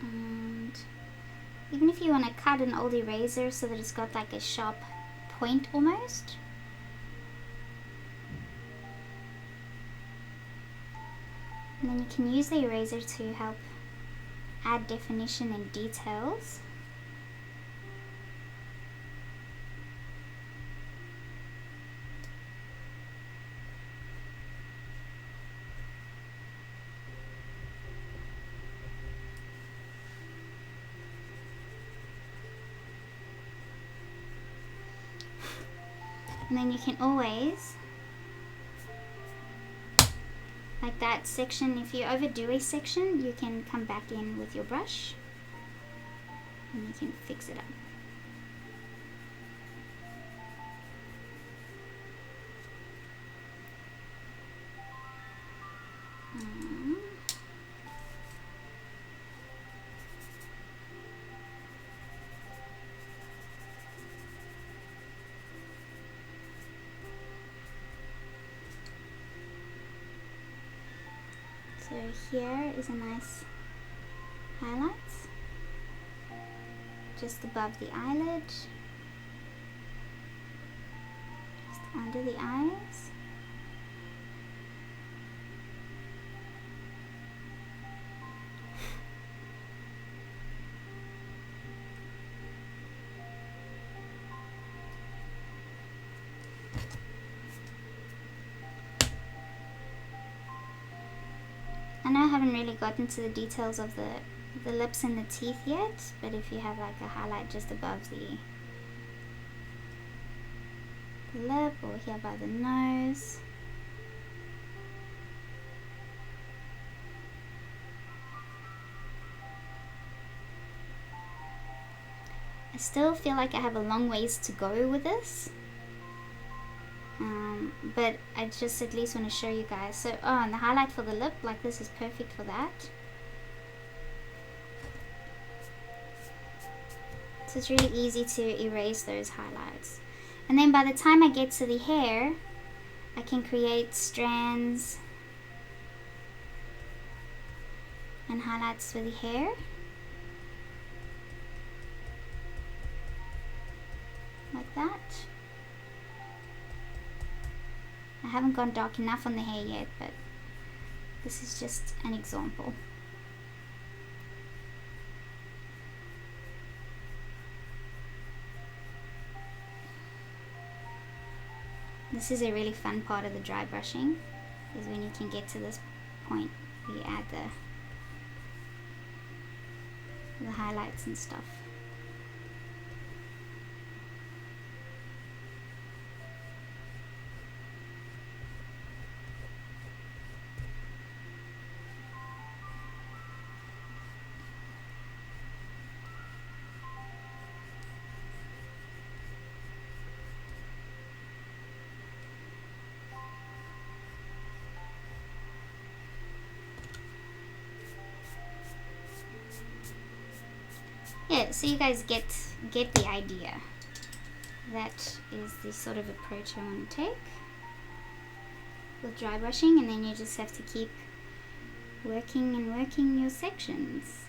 And even if you want to cut an old eraser so that it's got like a sharp point almost. And then you can use the eraser to help add definition and details. And then you can always, like that section, if you overdo a section, you can come back in with your brush and you can fix it up. So here is a nice highlight just above the eyelid, just under the eyes. I know I haven't really gotten to the details of the lips and the teeth yet, but if you have like a highlight just above the lip or here by the nose. I still feel like I have a long ways to go with this. But I just at least want to show you guys. So, oh, and the highlight for the lip, like this is perfect for that. So it's really easy to erase those highlights. And then by the time I get to the hair, I can create strands and highlights for the hair. Like that. I haven't gone dark enough on the hair yet, but this is just an example. This is a really fun part of the dry brushing, is when you can get to this point where you add the highlights and stuff. Yeah, so you guys get the idea. That is the sort of approach I want to take with dry brushing, and then you just have to keep working and working your sections.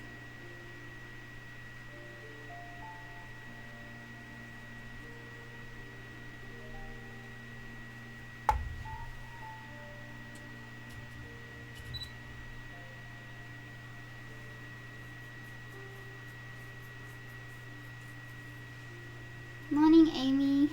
Morning, Amy.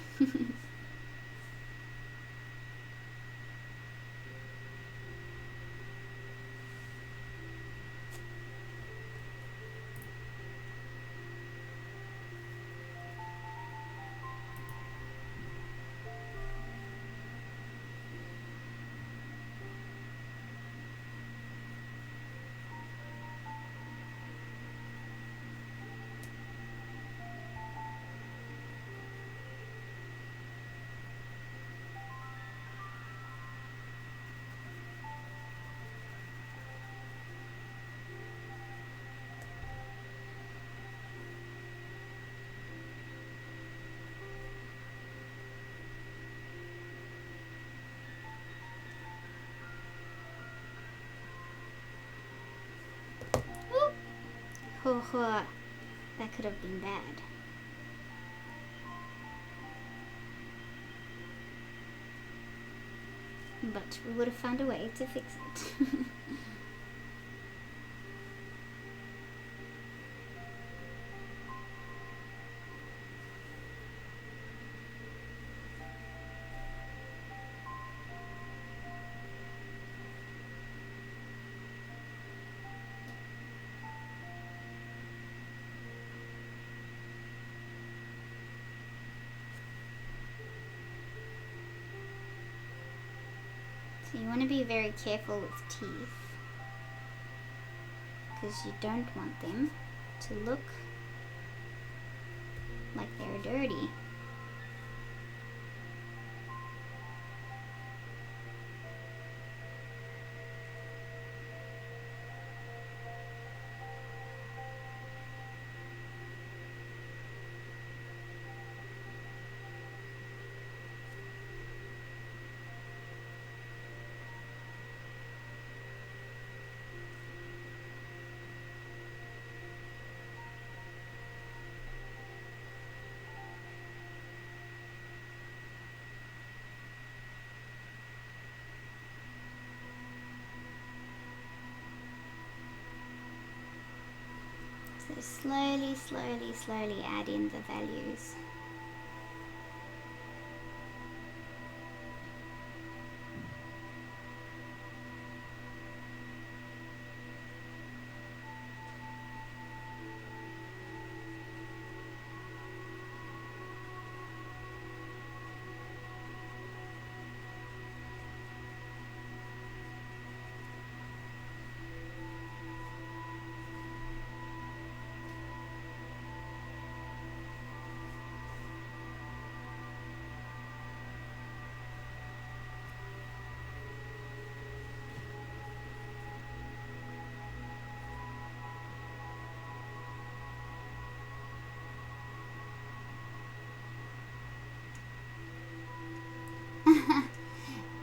That could have been bad. But we would have found a way to fix it. So you want to be very careful with teeth, because you don't want them to look like they're dirty. So slowly, slowly, slowly add in the values.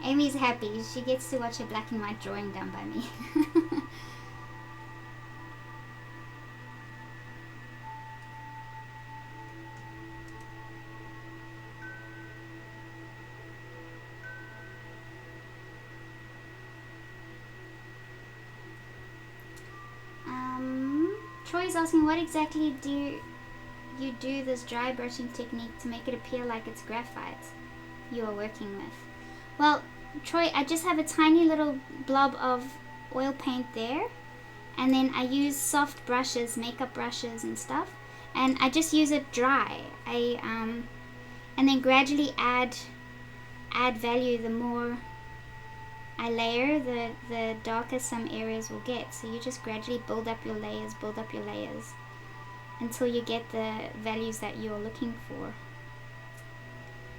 Amy's happy. She gets to watch a black and white drawing done by me. Troy's asking, what exactly do you do this dry brushing technique to make it appear like it's graphite you are working with? Well, Troy, I just have a tiny little blob of oil paint there, and then I use soft brushes, makeup brushes and stuff, and I just use it dry. And then gradually add value. The more I layer, the darker some areas will get. So you just gradually build up your layers until you get the values that you're looking for.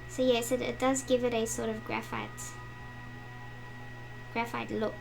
So yes, it does give it a sort of graphite look.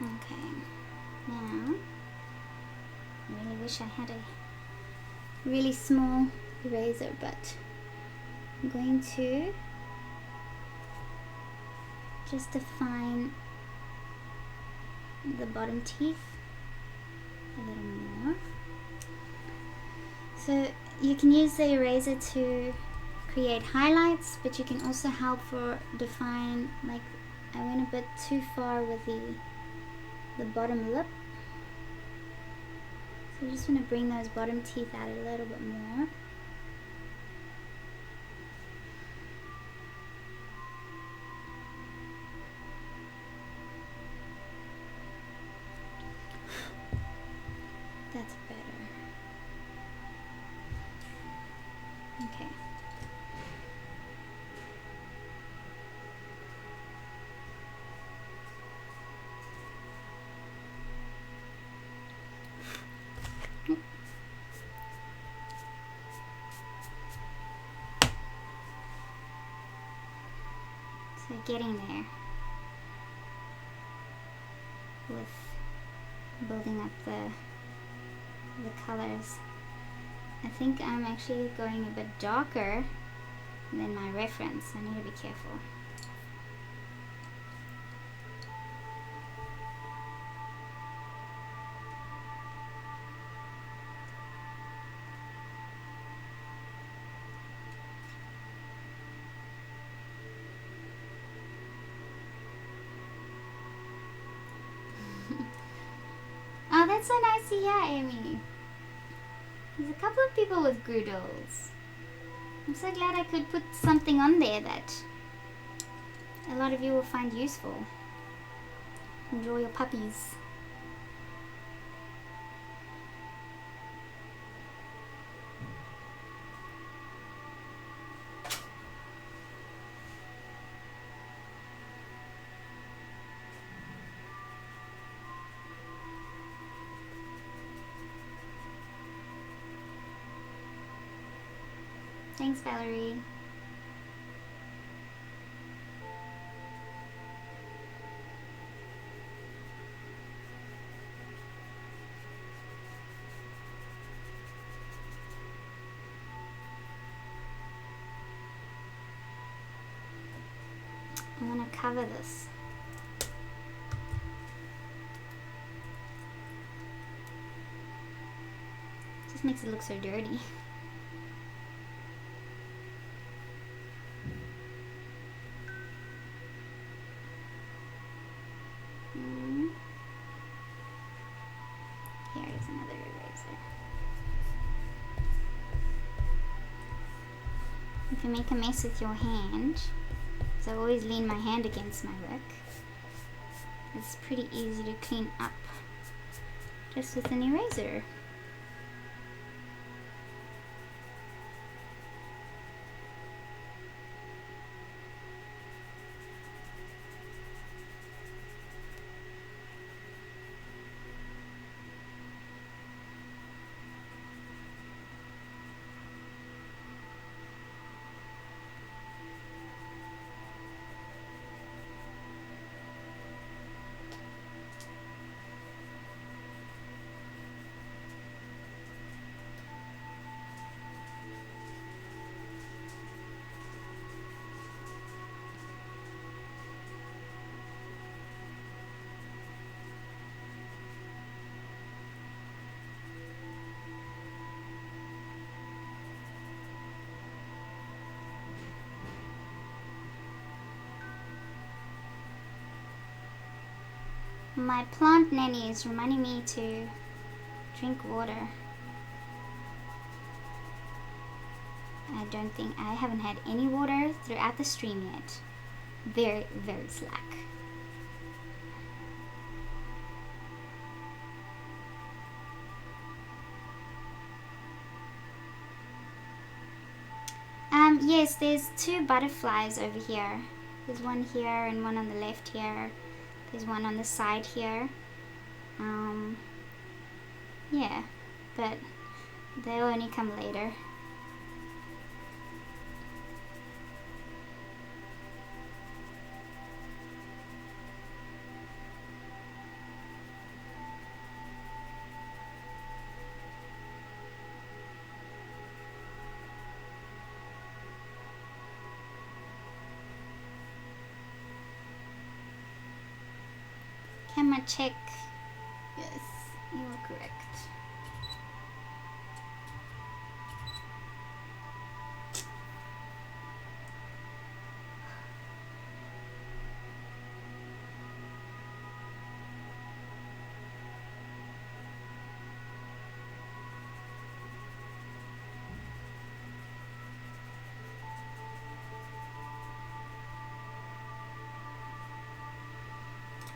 Okay, now I really wish I had a really small eraser, but I'm going to just define the bottom teeth a little more. So you can use the eraser to create highlights, but you can also help for define, like I went a bit too far with the bottom lip. So I just want to bring those bottom teeth out a little bit more. That's better. Okay. So getting there with building up the colors. I think I'm actually going a bit darker than my reference. I need to be careful. Oh, that's so nice to hear, Amy. There's a couple of people with Groodles. I'm so glad I could put something on there that a lot of you will find useful. Enjoy your puppies. Thanks, Valerie. I'm gonna cover this. Just makes it look so dirty. Here is another eraser. If you make a mess with your hand, so I always lean my hand against my work, it's pretty easy to clean up just with an eraser. My plant nanny is reminding me to drink water. I haven't had any water throughout the stream yet. Very, very slack. Yes, there's two butterflies over here. There's one here and one on the left here. There's one on the side here. Yeah, but they'll only come later. Camera check. Yes, you are correct.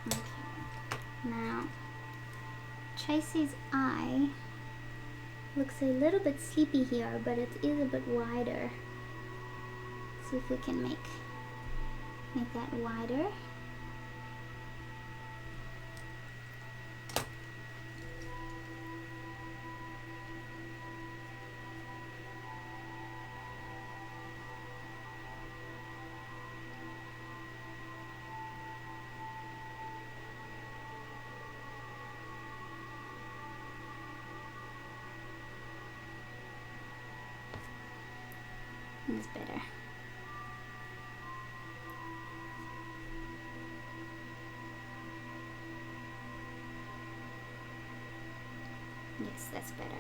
Okay. Now, Tracey's eye looks a little bit sleepy here, but it is a bit wider. See if we can make that wider. That's better. Yes, that's better.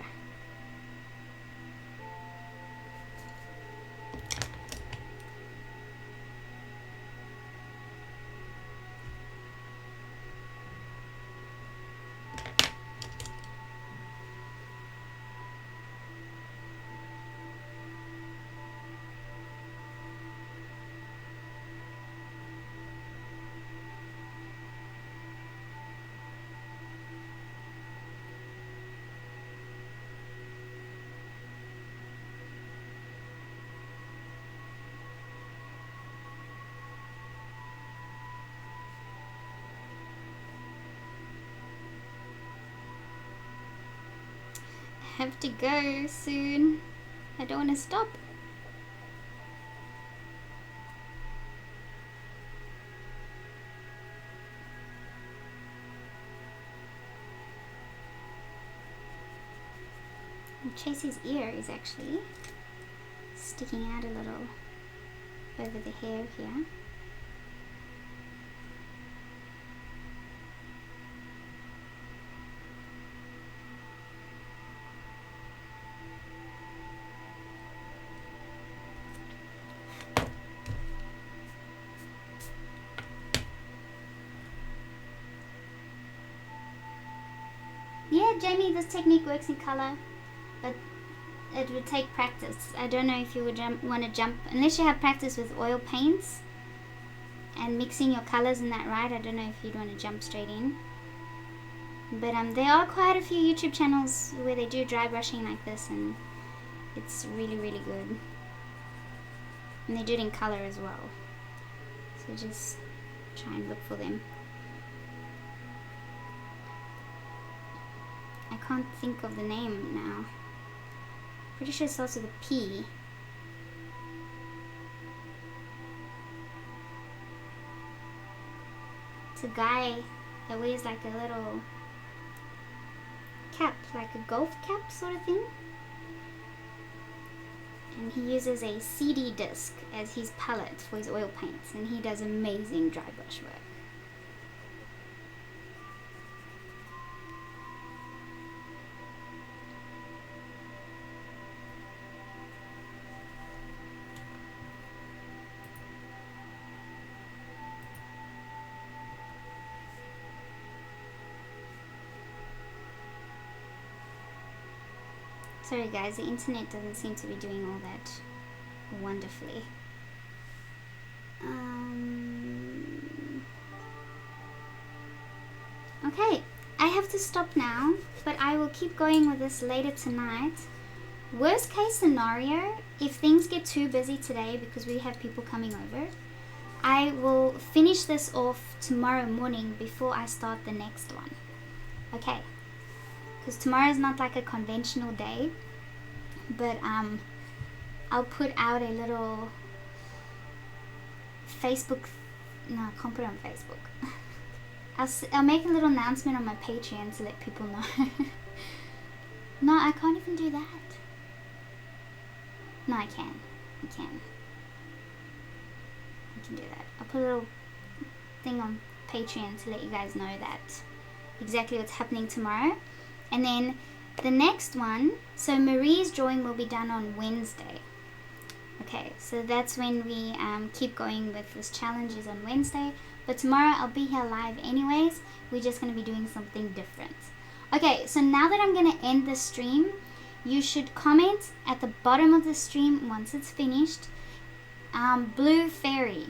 Have to go soon. I don't want to stop. And Tracey's ear is actually sticking out a little over the hair here. Yeah, Jamie, this technique works in color, but it would take practice. I don't know if you would want to jump, unless you have practice with oil paints and mixing your colors in that right. I don't know if you'd want to jump straight in. But there are quite a few YouTube channels where they do dry brushing like this, and it's really, really good. And they do it in color as well. So just try and look for them. I can't think of the name now. Pretty sure it starts with a P. It's a guy that wears like a little cap, like a golf cap sort of thing. And he uses a CD disc as his palette for his oil paints, and he does amazing dry brush work. Sorry guys, the internet doesn't seem to be doing all that wonderfully. Okay, I have to stop now, but I will keep going with this later tonight. Worst case scenario, if things get too busy today because we have people coming over, I will finish this off tomorrow morning before I start the next one. Okay. Because tomorrow is not like a conventional day, but I'll put out a little Facebook. No, I can't put it on Facebook. I'll make a little announcement on my Patreon to let people know. No, I can't even do that. No, I can. I can do that. I'll put a little thing on Patreon to let you guys know that exactly what's happening tomorrow. And then the next one, so Marie's drawing will be done on Wednesday. Okay, so that's when we keep going with this challenge, is on Wednesday. But tomorrow I'll be here live anyways. We're just going to be doing something different. Okay, so now that I'm going to end the stream, you should comment at the bottom of the stream once it's finished, Blue Fairy.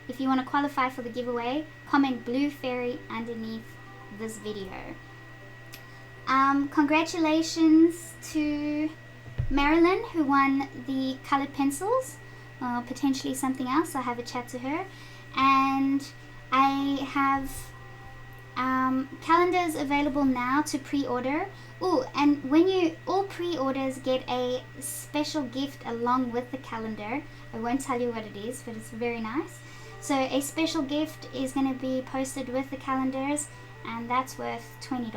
If you want to qualify for the giveaway, comment Blue Fairy underneath this video. Congratulations to Marilyn, who won the colored pencils, or potentially something else. I'll have a chat to her. And I have calendars available now to pre-order. Ooh, and when you, all pre-orders get a special gift along with the calendar. I won't tell you what it is, but it's very nice. So a special gift is going to be posted with the calendars, and that's worth $20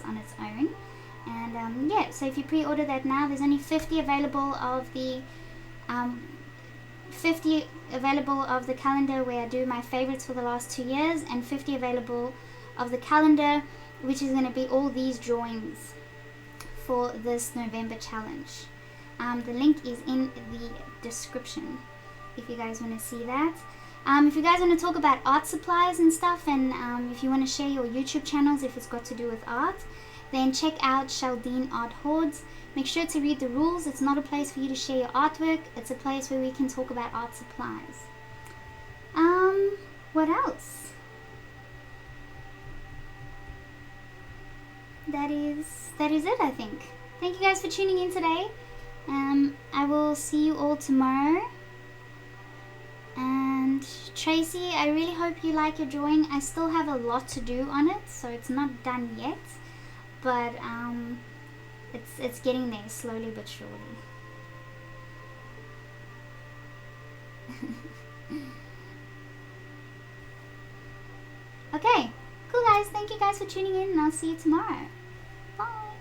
on its own. And yeah, so if you pre-order that now, there's only 50 available of the 50 available of the calendar where I do my favorites for the last 2 years, and 50 available of the calendar, which is going to be all these drawings for this November challenge. The link is in the description if you guys want to see that. If you guys want to talk about art supplies and stuff, and if you want to share your YouTube channels if it's got to do with art, then check out Sheldene Art Hoards. Make sure to read the rules. It's not a place for you to share your artwork. It's a place where we can talk about art supplies. What else? That is it, I think. Thank you guys for tuning in today. I will see you all tomorrow. And Tracy, I really hope you like your drawing. I still have a lot to do on it, so it's not done yet. But it's getting there slowly but surely. Okay, cool guys. Thank you guys for tuning in, and I'll see you tomorrow. Bye.